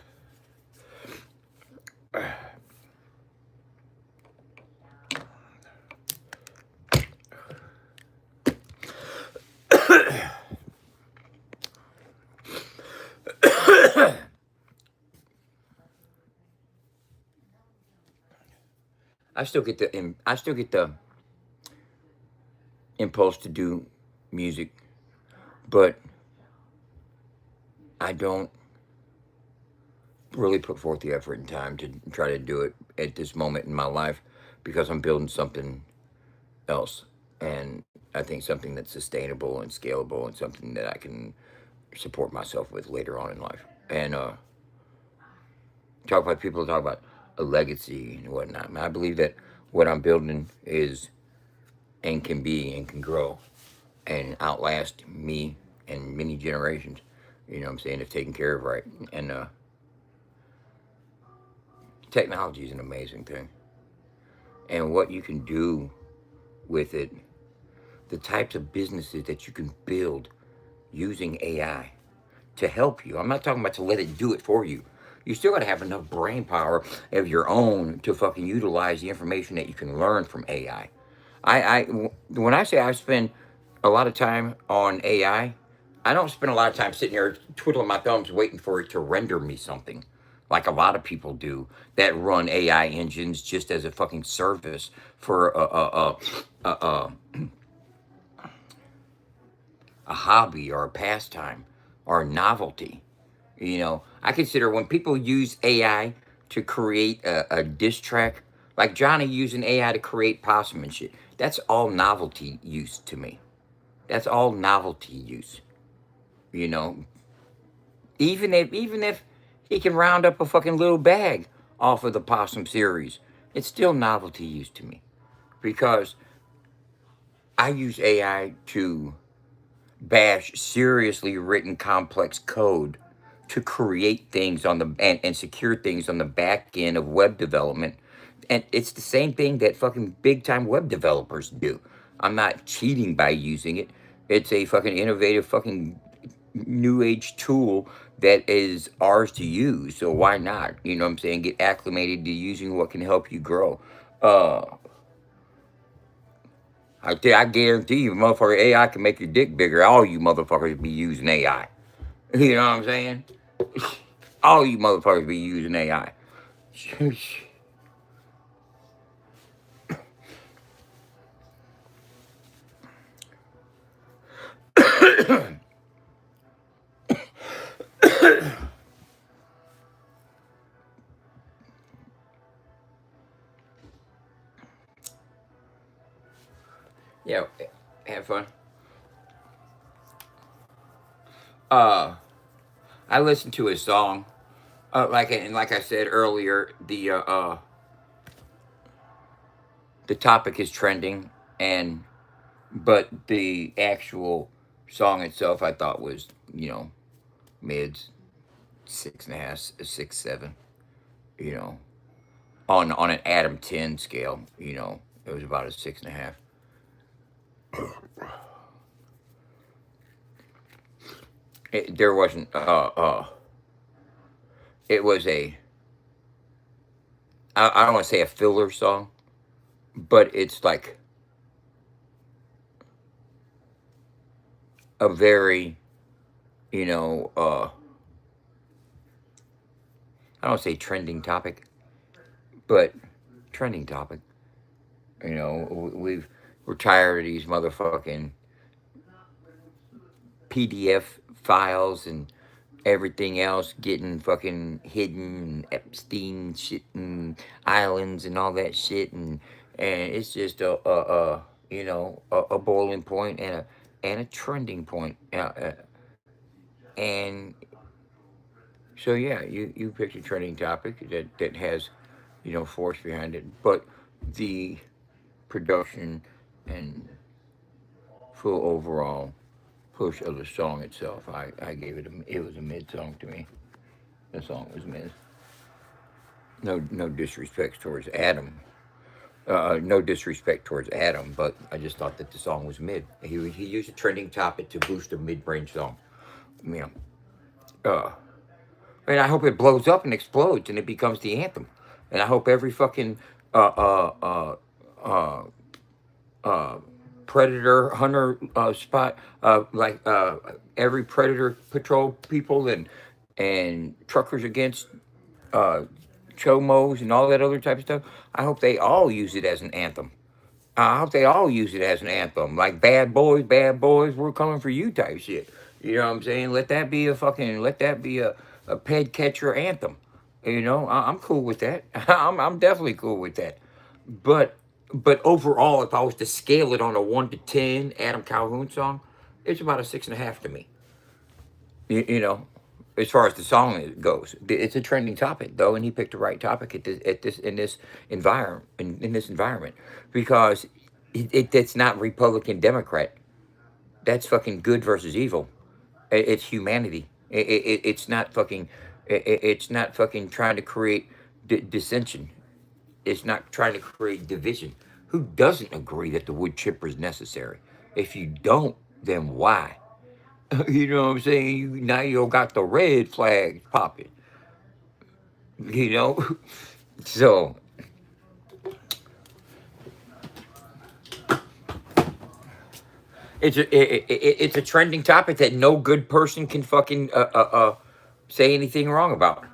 I still get the impulse to do music, but I don't really put forth the effort and time to try to do it at this moment in my life because I'm building something else, and I think something that's sustainable and scalable and something that I can support myself with later on in life. And people talk about a legacy and whatnot. I believe that what I'm building is and can be and can grow and outlast me and many generations. You know what I'm saying? If taken care of right. And technology is an amazing thing. And what you can do with it, the types of businesses that you can build using AI to help you. I'm not talking about to let it do it for you. You still got to have enough brain power of your own to fucking utilize the information that you can learn from AI. When I say I spend a lot of time on AI, I don't spend a lot of time sitting here twiddling my thumbs waiting for it to render me something, like a lot of people do that run AI engines just as a fucking service for a hobby or a pastime or a novelty. You know, I consider when people use AI to create a diss track, like Johnny using AI to create possum and shit, that's all novelty use to me. That's all novelty use. You know, even if he can round up a fucking little bag off of the possum series, it's still novelty use to me because I use AI to bash seriously written complex code to create things on the and secure things on the back end of web development. And it's the same thing that fucking big time web developers do. I'm not cheating by using it. It's a fucking innovative fucking new age tool that is ours to use. So why not? You know what I'm saying? Get acclimated to using what can help you grow. Uh I guarantee you, motherfucker, AI can make your dick bigger. All you motherfuckers be using AI. You know what I'm saying? All you motherfuckers be using AI. Yeah, have fun. I listened to his song. Like I said earlier, the topic is trending And but the actual song itself, I thought was, mids, 6.5, 6, 7. You know, on an Adam 10 scale, it was about a 6.5. There wasn't it was I don't want to say a filler song, but it's like a very, you know, I don't say trending topic, but trending topic. We're tired of these motherfucking PDF files and everything else getting fucking hidden, and Epstein shit and islands and all that shit, and it's just a boiling point and a trending point. And so yeah, you picked a trending topic that has force behind it, but the production and full overall push of the song itself, I gave it was a mid song to me. The song was mid. No disrespect towards Adam. No disrespect towards Adam, but I just thought that the song was mid. He used a trending topic to boost a mid-range song. You know, and I hope it blows up and explodes and it becomes the anthem. And I hope every fucking uh, uh, predator hunter spot, every predator patrol people and truckers against uh, chomos and all that other type of stuff. I hope they all use it as an anthem. I hope they all use it as an anthem, like bad boys, we're coming for you type shit. You know what I'm saying? Let that be a ped catcher anthem. I'm cool with that. I'm definitely cool with that. But but overall, if I was to scale it on a 1 to 10 Adam Calhoun song, it's about a 6.5 to me. You know, as far as the song goes, it's a trending topic though, and he picked the right topic in this environment because it's not Republican Democrat. That's fucking good versus evil. It's humanity. It's not fucking. It's not fucking trying to create dissension. It's not trying to create division. Who doesn't agree that the wood chipper is necessary? If you don't, then why? You know what I'm saying? Now you got the red flags popping. You know, so it's a trending topic that no good person can fucking say anything wrong about.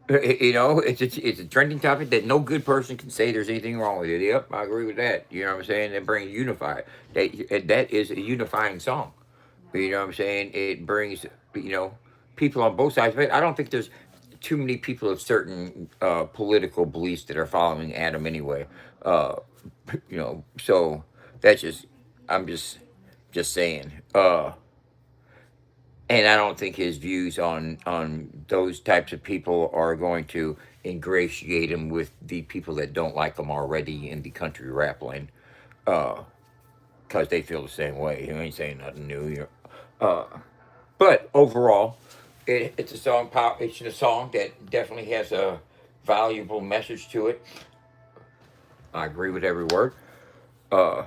It's a trending topic that no good person can say there's anything wrong with it. Yep, I agree with that. You know what I'm saying? It brings unified. That is a unifying song. You know what I'm saying? It brings people on both sides. But I don't think there's too many people of certain political beliefs that are following Adam anyway. Uh, so that's just I'm just saying. And I don't think his views on those types of people are going to ingratiate him with the people that don't like him already in the country rap lane, because they feel the same way. He ain't saying nothing new. But overall, it's a song. It's a song that definitely has a valuable message to it. I agree with every word. I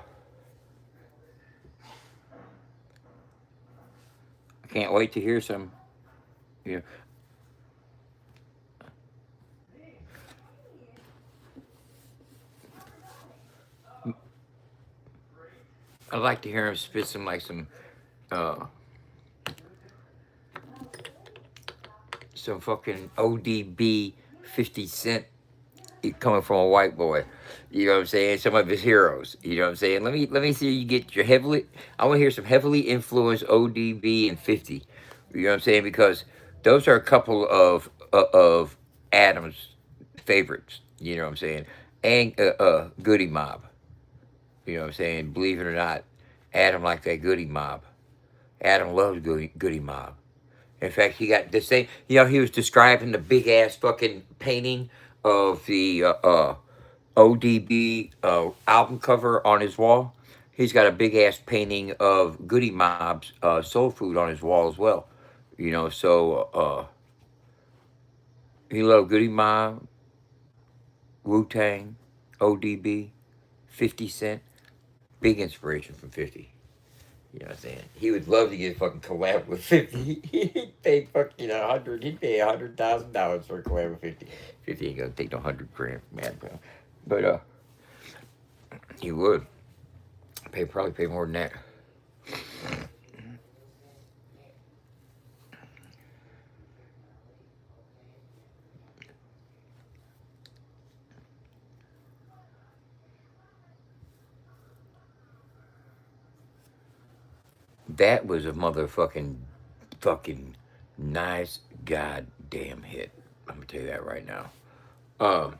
can't wait to hear some. You know, I'd like to hear him spit uh, some fucking ODB 50 Cent coming from a white boy. You know what I'm saying? Some of his heroes. You know what I'm saying? Let me see you get your heavily. I want to hear some heavily influenced ODB and 50. You know what I'm saying? Because those are a couple of Adam's favorites. You know what I'm saying? And Goody Mob. You know what I'm saying? Believe it or not, Adam liked that Goody Mob. Adam loves Goody Mob. In fact, he got the same. He was describing the big ass fucking painting of the ODB album cover on his wall. He's got a big ass painting of Goody Mob's Soul Food on his wall as well. You know, so he loved Goody Mob, Wu Tang, ODB, 50 Cent. Big inspiration from 50. You know what I'm saying? He would love to get a fucking collab with 50. He'd pay fucking 100. He'd pay $100,000 for a collab with 50. 50 ain't gonna take no 100 grand, man, bro. But he would probably pay more than that. That was a motherfucking fucking nice goddamn hit. I'm gonna tell you that right now. Um,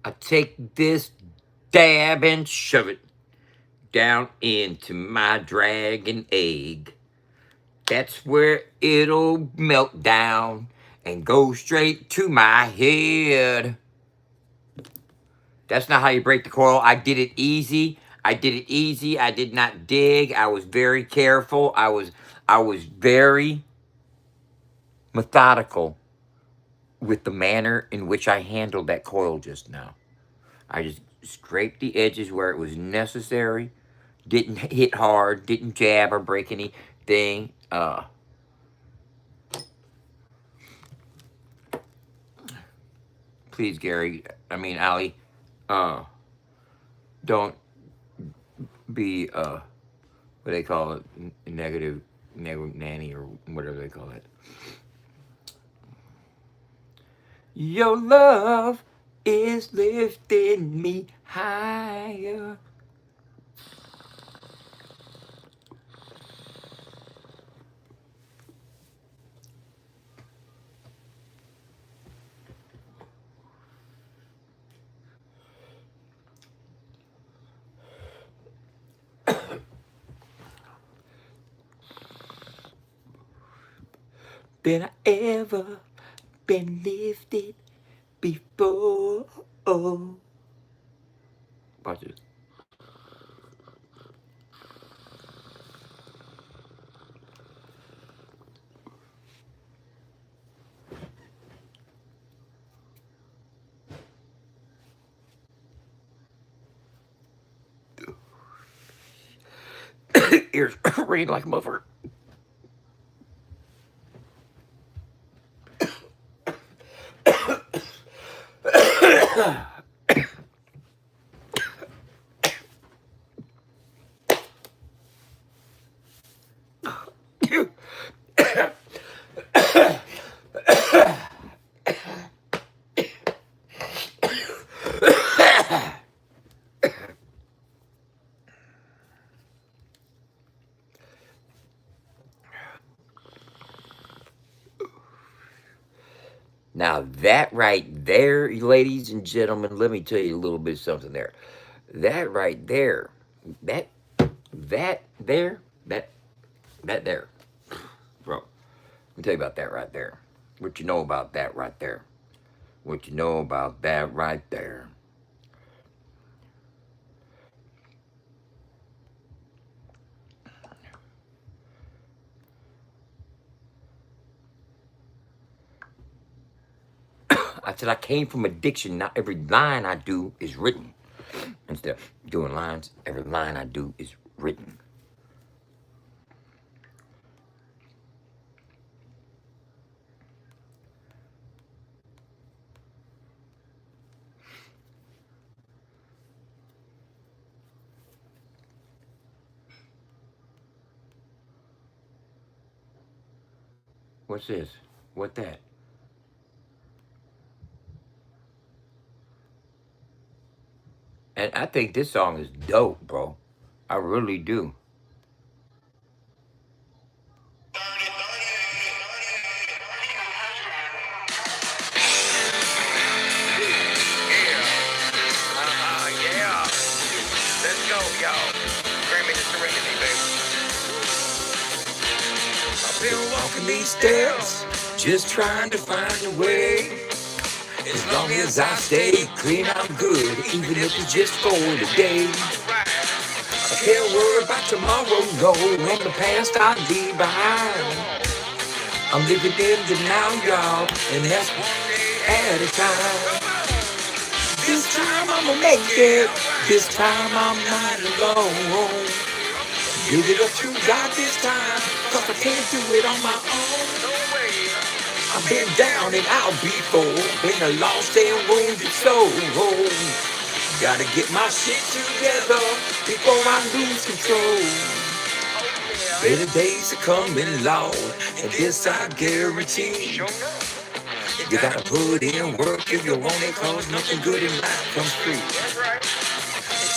I take this dab and shove it down into my dragon egg. That's where it'll melt down and go straight to my head. That's not how you break the coil. I did it easy. I did not dig. I was very careful. I was very methodical with the manner in which I handled that coil just now. I just scraped the edges where it was necessary. Didn't hit hard. Didn't jab or break anything. Please, Gary. I mean, Ali. Don't be what they call it, negative nanny or whatever they call it. Your love is lifting me higher. Than I ever been lifted before. Watch this. Ears ringing like a motherfucker. Now that right there, ladies and gentlemen, let me tell you a little bit of something there. That right there, that there, that there, bro. Let me tell you about that right there. What you know about that right there? What you know about that right there? I said I came from addiction. Not every line I do is written. Instead of doing lines, every line I do is written. What's this? What that? And I think this song is dope, bro. I really do. Yeah. Let's go, y'all. Grammy to serenity, baby. I've been walking these steps, just trying to find a way. As long as I stay clean, I'm good, even if it's just for today. I can't worry about tomorrow, no, and the past I leave behind. I'm living in the now, y'all, and that's one day at a time. This time I'ma make it, this time I'm not alone. Give it up to God this time, cause I can't do it on my own. I've been down and out before, been a lost and wounded soul. Gotta get my shit together before I lose control. Better days are coming, Lord, and this I guarantee. You gotta put in work if you want it, cause nothing good in life comes free.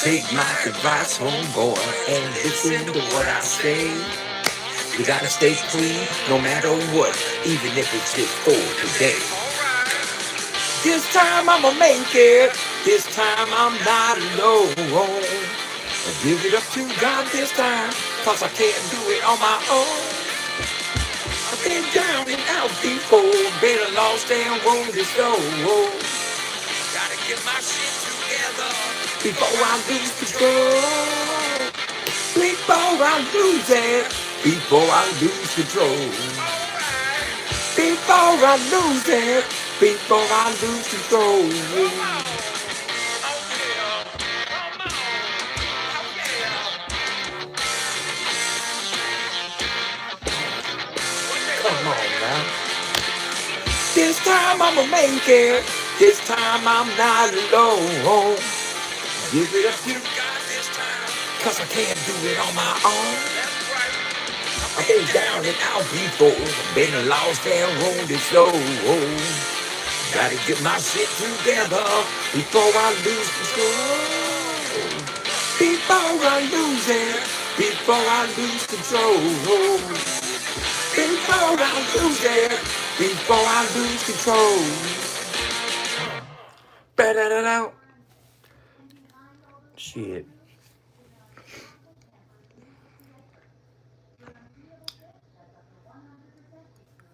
Take my advice, homeboy, and listen to what I say. You gotta stay clean no matter what, even if it's just for today. This time I'ma make it, this time I'm not alone. I give it up to God this time, cause I can't do it on my own. I've been down and out before, been a lost and wounded soul. Gotta get my shit together before I lose control. Before I lose it, before I lose control. Before I lose it, before I lose control. Come on now. This time I'ma make it. This time I'm not alone. Give it up to God this time, cause I can't do it on my own. I've been down and out before, been a lost and wounded soul. Gotta get my shit together before I lose control. Before I lose it, before I lose control. Before I lose it, before I lose control. Ba-da-da-da. Shit.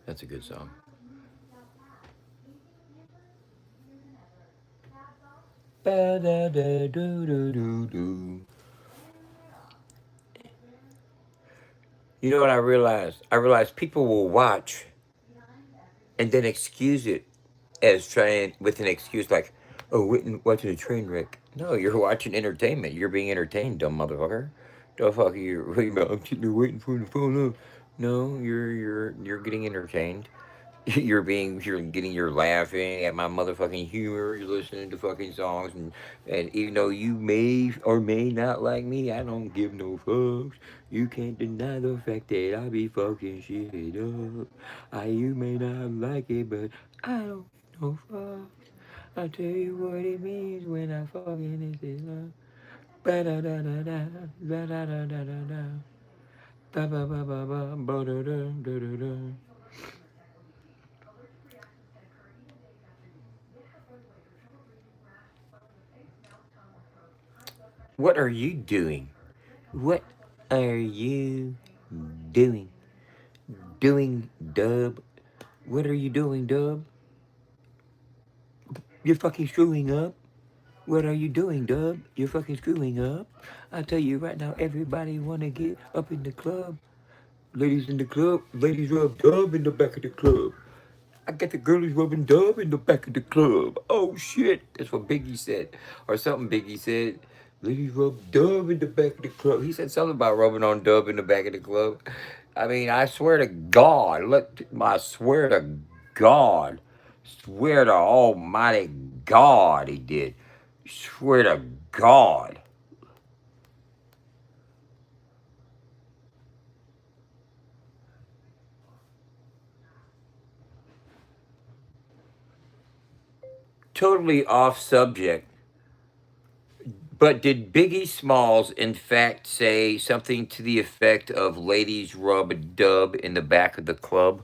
That's a good song. Ba-da-da-do-do-do-do. You know what I realized? I realized people will watch and then excuse it as trying with an excuse like, oh, watching a train wreck. No, you're watching entertainment. You're being entertained, dumb motherfucker. The fuck are you waiting about? I'm sitting there waiting for the phone up. No, you're getting entertained. You're getting, you're laughing at my motherfucking humor. You're listening to fucking songs, and even though you may or may not like me, I don't give no fucks. You can't deny the fact that I be fucking shit up. You may not like it, but I don't give no fucks. I tell you what it means when I fucking is love. Ba da da da da, ba da da da da da, ba ba ba ba ba, ba da da da da da. What are you doing? What are you doing? Doing, Dub? What are you doing, Dub? You're fucking screwing up. What are you doing, Dub? You're fucking screwing up. I tell you right now, everybody wanna get up in the club. Ladies in the club, ladies rub Dub in the back of the club. I got the girlies rubbing Dub in the back of the club. Oh shit, that's what Biggie said, or something Biggie said. Ladies rub Dub in the back of the club. He said something about rubbing on Dub in the back of the club. I mean, I swear to God, I swear to Almighty God, he did. Swear to God. totally off subject, but did Biggie Smalls in fact say something to the effect of ladies rub a dub in the back of the club?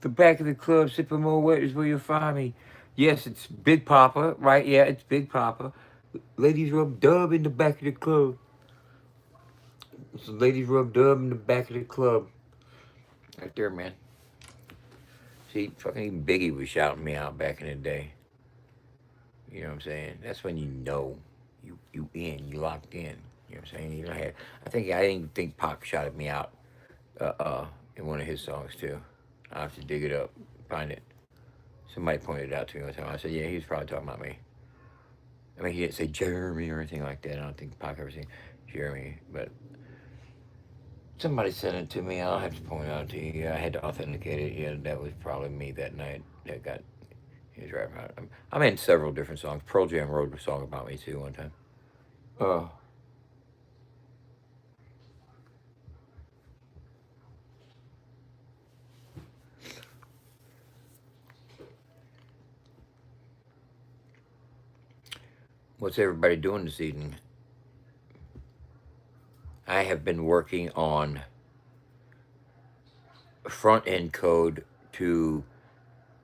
The back of the club, sipping more wet is where you'll find me. Yes, it's Big Papa, right? Yeah, it's Big Papa. Ladies rub dub in the back of the club. So ladies rub dub in the back of the club. Right there, man. See, fucking even Biggie was shouting me out back in the day. You know what I'm saying? That's when you know you locked in. You know what I'm saying? You know, I didn't think Pac shouted me out in one of his songs too. I'll have to dig it up, find it. Somebody pointed it out to me one time. I said, yeah, he was probably talking about me. I mean, he didn't say Jeremy or anything like that. I don't think Pac ever said Jeremy, but somebody sent it to me. I'll have to point it out to you. I had to authenticate it. Yeah, that was probably me that night that got his rap out. I'm in several different songs. Pearl Jam wrote a song about me too one time. Uh, what's everybody doing this evening? I have been working on front end code to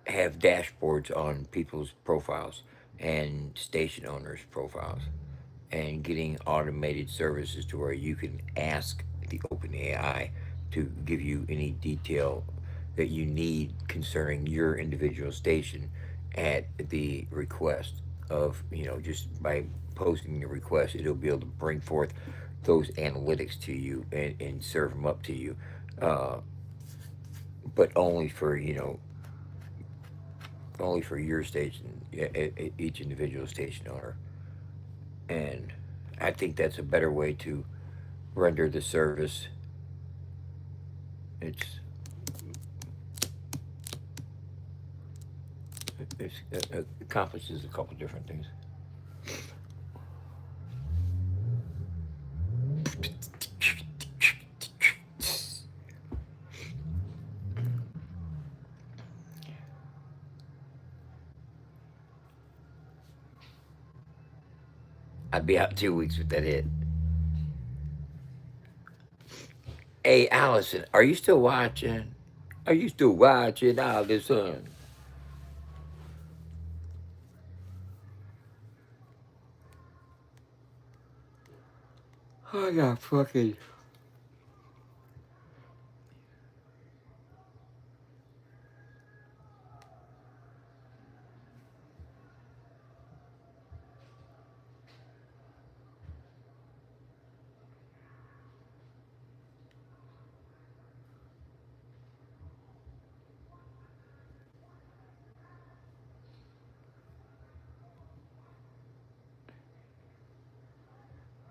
have dashboards on people's profiles and station owners' profiles, and getting automated services to where you can ask the OpenAI to give you any detail that you need concerning your individual station at the request of, just by posting your request, it'll be able to bring forth those analytics to you and serve them up to you. Uh, but only for your station, each individual station owner. And I think that's a better way to render the service. It's it accomplishes a couple different things. I'd be out 2 weeks with that hit. Hey, Allison, are you still watching? Are you still watching Allison? I got fucking.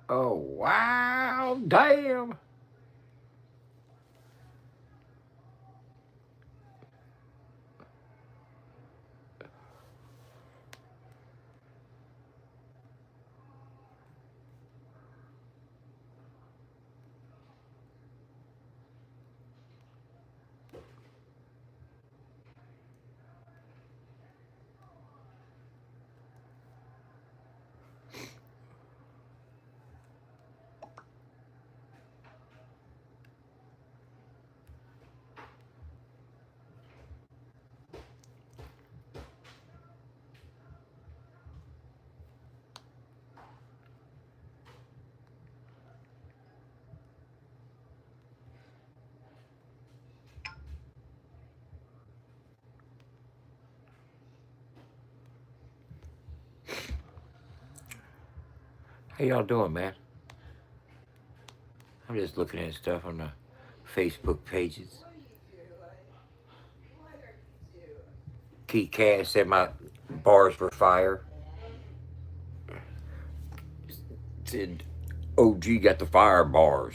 Oh, wow, damn. How y'all doing, man? I'm just looking at stuff on the Facebook pages. Keith Cass said my bars were fire. Said OG got the fire bars.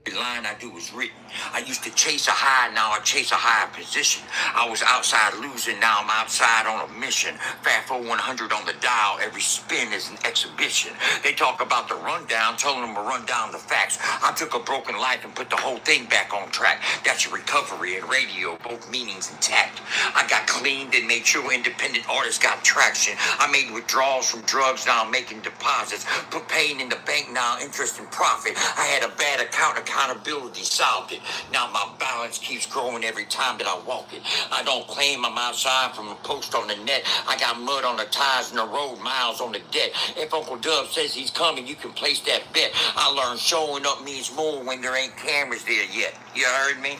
The line I do is written. I used to chase a high, now I chase a higher position. I was outside losing, now I'm outside on a mission. FAFO100 on the dial, every spin is an exhibition. They talk about the rundown, telling them to run down the facts. I took a broken life and put the whole thing back on track. That's your recovery and radio, both meanings intact. I got cleaned and made sure independent artists got traction. I made withdrawals from drugs, now I'm making deposits. Put pain in the bank, now interest and profit. I had a bad accountability solved it. Now my balance keeps growing every time that I walk it. I don't claim I'm outside from a post on the net. I got mud on the tires and the road, miles on the debt. If Uncle Dub says he's coming, you can place that bet. I learned showing up means more when there ain't cameras there yet. You heard me?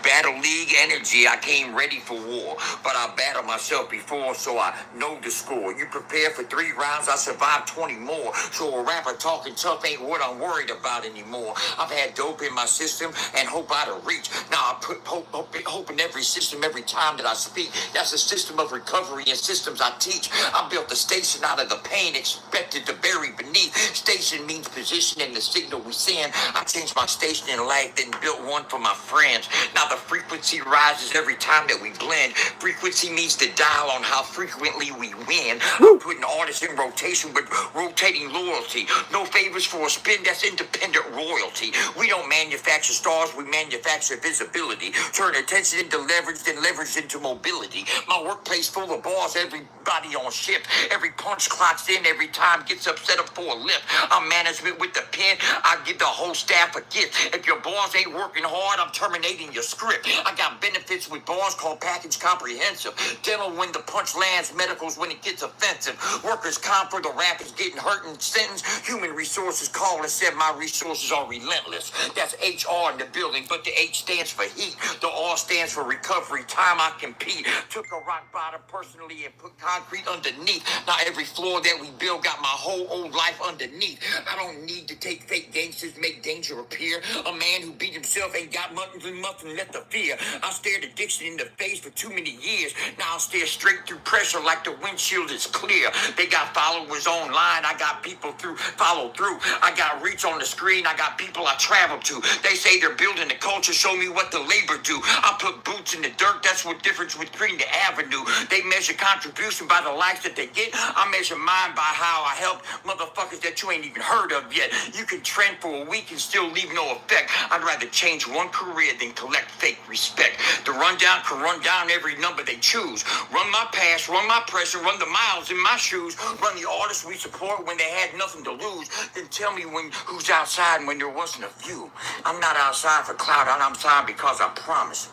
Battle League energy, I came ready for war, but I battled myself before, so I know the score. You prepare for 3 rounds, I survived 20 more. So a rapper talking tough ain't what I'm worried about anymore. I've had dope in my system and hope out of reach. Now I put hope in every system every time that I speak. That's a system of recovery and systems I teach. I built the station out of the pain expected to bury beneath. Station means position and the signal we send. I changed my station in life, then built one for my friends. Now the frequency rises every time that we blend. Frequency means the dial on how frequently we win. I'm putting artists in rotation with rotating loyalty. No favors for a spin, that's independent royalty. We don't manufacture stars, we manufacture visibility. Turn attention into leverage, then leverage into mobility. My workplace full of bars, everybody on shift. Every punch clocks in, every time gets upset up for a lift. I'm management with the pen, I give the whole staff a gift. If your boss ain't working hard, I'm terminating your script. I got benefits with bars called package comprehensive. Dental when the punch lands, medicals when it gets offensive. Workers comp for the rappers getting hurt and sentenced. Human resources called and said my resources are relentless. That's HR in the building, but the H stands for heat. The R stands for recovery. Time I compete. Took a rock bottom personally and put concrete underneath. Now every floor that we build got my whole old life underneath. I don't need to take fake gangsters, make danger appear. A man who beat himself ain't got muttons and muffin left the fear. I stared addiction in the face for too many years. Now I stare straight through pressure like the windshield is clear. They got followers online. I got people follow through. I got reach on the screen. I got people I travel to. They say they're building the culture. Show me what the labor do. I put boots in the dirt. That's what difference between the avenue. They measure contribution by the likes that they get. I measure mine by how I help motherfuckers that you ain't even heard of yet. You can trend for a week and still leave no effect. I'd rather change one career than collect fake respect. The rundown can run down every number they choose. Run my past, run my present, run the miles in my shoes. Run the artists we support when they had nothing to lose. Then tell me who's outside when there wasn't a view. I'm not outside for clout, I'm outside because I promise.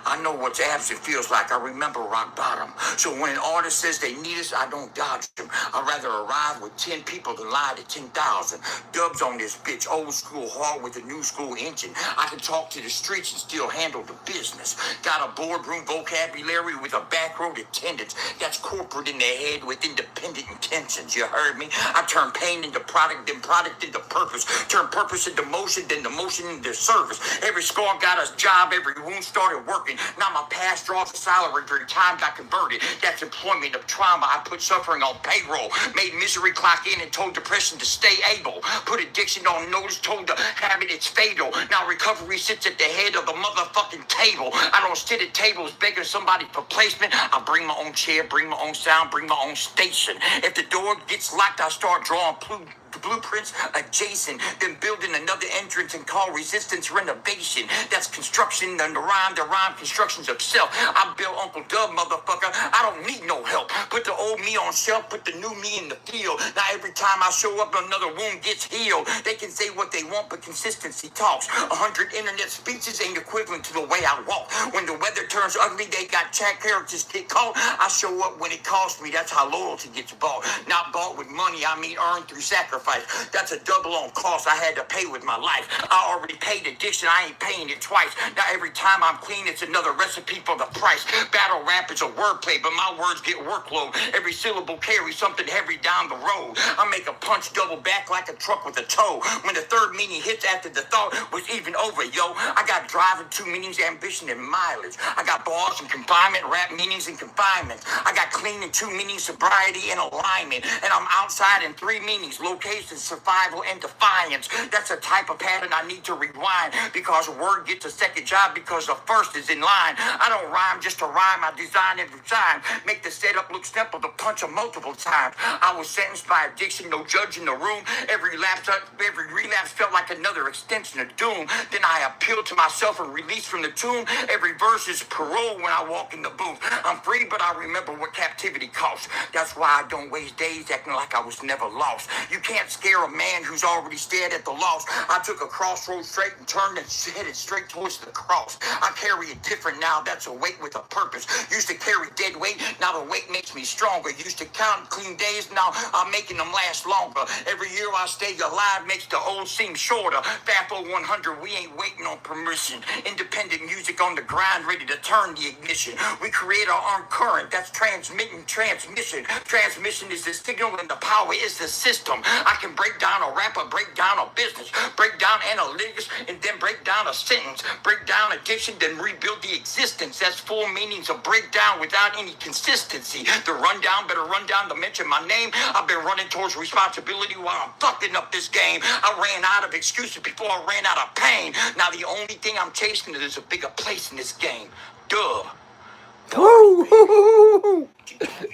I know what absent feels like. I remember rock bottom. So when an artist says they need us, I don't dodge them. I'd rather arrive with 10 people than lie to 10,000. Dubs on this bitch, old school hard with a new school engine. I can talk to the streets and still handle the business. Got a boardroom vocabulary with a back road attendance. That's corporate in their head with independent intentions. You heard me? I turn pain into product, then product into purpose. Turn purpose into motion, then the motion into service. Every scar got a job, every wound started working. Now my past draws a salary every time got converted. That's employment of trauma. I put suffering on payroll. Made misery clock in and told depression to stay able. Put addiction on notice, told the habit it's fatal. Now recovery sits at the head of the motherfucking table. I don't sit at tables begging somebody for placement. I bring my own chair, bring my own sound, bring my own station. If the door gets locked, I start drawing blueprints adjacent, then building another entrance and call resistance renovation. That's construction and the rhyme constructions of self. I built Uncle Dub, motherfucker. I don't need no help. Put the old me on shelf, put the new me in the field. Now every time I show up, another wound gets healed. They can say what they want, but consistency talks. 100 internet speeches ain't equivalent to the way I walk. When the weather turns ugly, they got chat characters get caught. I show up when it costs me. That's how loyalty gets bought. Not bought with money, I mean earned through sacrifice. life. That's a double on cost I had to pay with my life. I already paid addiction, I ain't paying it twice. Now every time I'm clean, it's another recipe for the price. Battle rap is a wordplay, but my words get workload. Every syllable carries something heavy down the road. I make a punch double back like a truck with a toe. When the third meaning hits after the thought was even over, yo. I got drive in two meanings, ambition and mileage. I got balls and confinement, rap meanings and confinement. I got clean in two meanings, sobriety and alignment. And I'm outside in three meanings, location, survival, and defiance. That's a type of pattern I need to rewind, because a word gets a second job because the first is in line. I don't rhyme just to rhyme, I design and design. Make the setup look simple to punch them multiple times. I was sentenced by addiction, no judge in the room. Every relapse felt like another extension of doom. Then I appealed to myself and released from the tomb. Every verse is parole when I walk in the booth. I'm free, but I remember what captivity costs. That's why I don't waste days acting like I was never lost. You can't scare a man who's already stared at the loss. I took a crossroads straight and turned and headed straight towards the cross. I carry it different now, that's a weight with a purpose. Used to carry dead weight, now the weight makes me stronger. Used to count clean days, now I'm making them last longer. Every year I stay alive makes the old seem shorter. FAFO100, we ain't waiting on permission. Independent music on the grind, ready to turn the ignition. We create our own current, that's transmitting transmission. Transmission is the signal and the power is the system. I can break down a rapper, break down a business, break down analytics, and then break down a sentence. Break down addiction, then rebuild the existence. That's full meanings of breakdown without any consistency. The rundown, better run down to mention my name. I've been running towards responsibility while I'm fucking up this game. I ran out of excuses before I ran out of pain. Now the only thing I'm chasing is a bigger place in this game. Duh. Woo!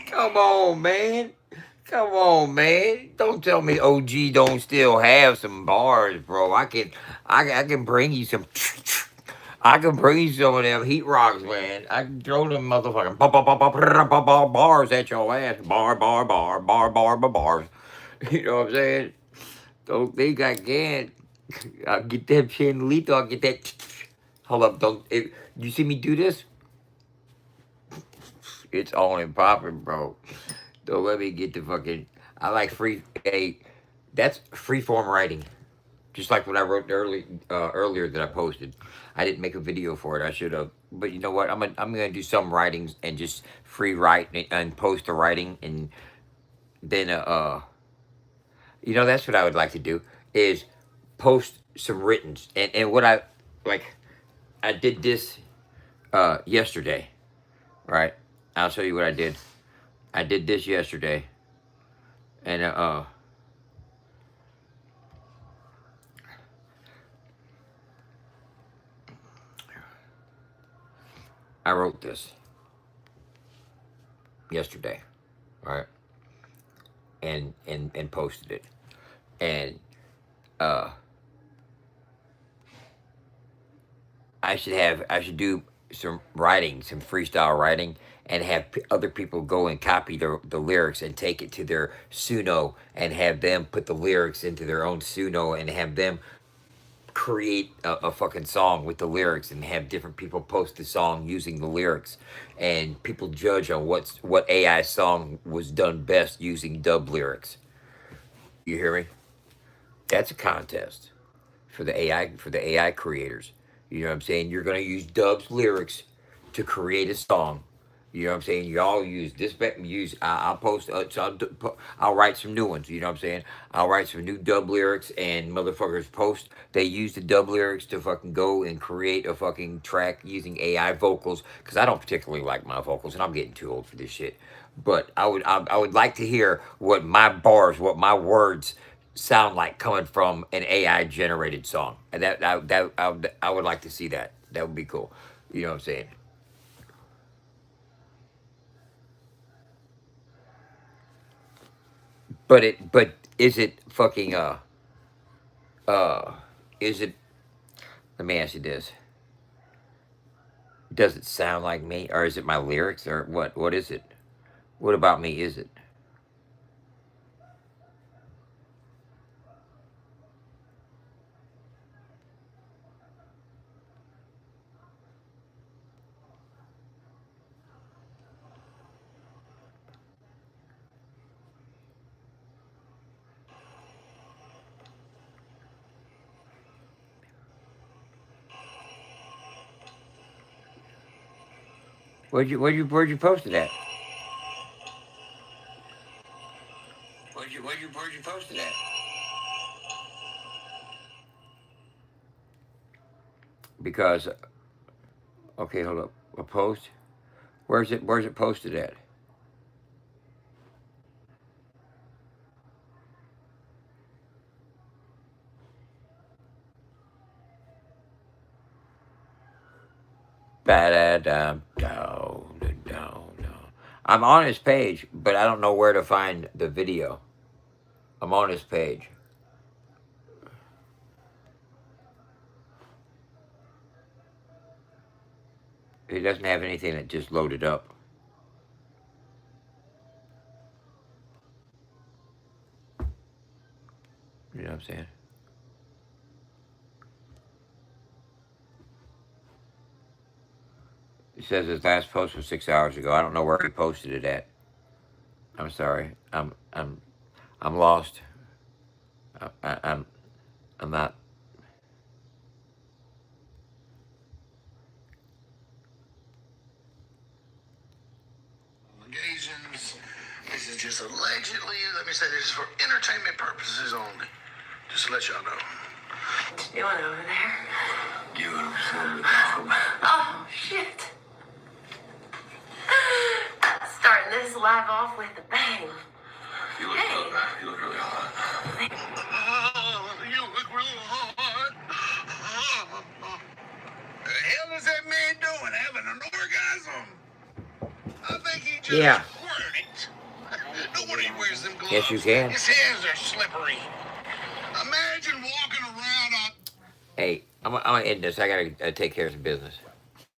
Come on, man. Come on, man. Don't tell me OG don't still have some bars, bro. I can bring you some. I can bring you some of them heat rocks, man. I can throw them motherfucking bars at your ass. Bars. You know what I'm saying? Don't think I can't. I'll get that chin lethal. I'll get that. Hold up, don't. You see me do this? It's on and popping, bro. Don't let me get the fucking. I like that's free form writing. Just like what I wrote earlier that I posted. I didn't make a video for it. I should have. But you know what? I'm gonna do some writings and just free write and post the writing, and then that's what I would like to do is post some writtens, and what I did this yesterday, right? I'll show you what I did. I did this yesterday, and I wrote this yesterday, right? And posted it, and I should do some writing, some freestyle writing, and have other people go and copy the lyrics and take it to their Suno and have them put the lyrics into their own Suno and have them create a fucking song with the lyrics and have different people post the song using the lyrics, and people judge on what AI song was done best using dub lyrics. You hear me? That's a contest for the AI creators. You know what I'm saying? You're gonna use Dub's lyrics to create a song. You know what I'm saying? Y'all use this. I'll post. I'll write some new ones. You know what I'm saying? I'll write some new dub lyrics, and motherfuckers post. They use the dub lyrics to fucking go and create a fucking track using AI vocals. Because I don't particularly like my vocals, and I'm getting too old for this shit. But I would like to hear what my bars, what my words sound like coming from an AI generated song. And I would like to see that. That would be cool. You know what I'm saying? But is it fucking is it, let me ask you this. Does it sound like me, or is it my lyrics, or what is it? What about me is it? Where'd you post it at? Where'd you post it at? Because, okay, hold up. A post? Where's it posted at? No. I'm on his page, but I don't know where to find the video. I'm on his page. He doesn't have anything that just loaded up. You know what I'm saying? It says his last post was 6 hours ago. I don't know where he posted it at. I'm sorry. I'm lost. I'm not. Allegations. This is just allegedly. Let me say this is for entertainment purposes only. Just to let y'all know. What you doing over there? You Oh, shit. Starting this live off with a bang. You look really hot. You look really hot. The hell is that man doing? Having an orgasm? I think he just squirted. No wonder he wears them gloves. Yes, you can. His hands are slippery. Imagine walking around on... Hey, I'm gonna end this. I gotta take care of some business.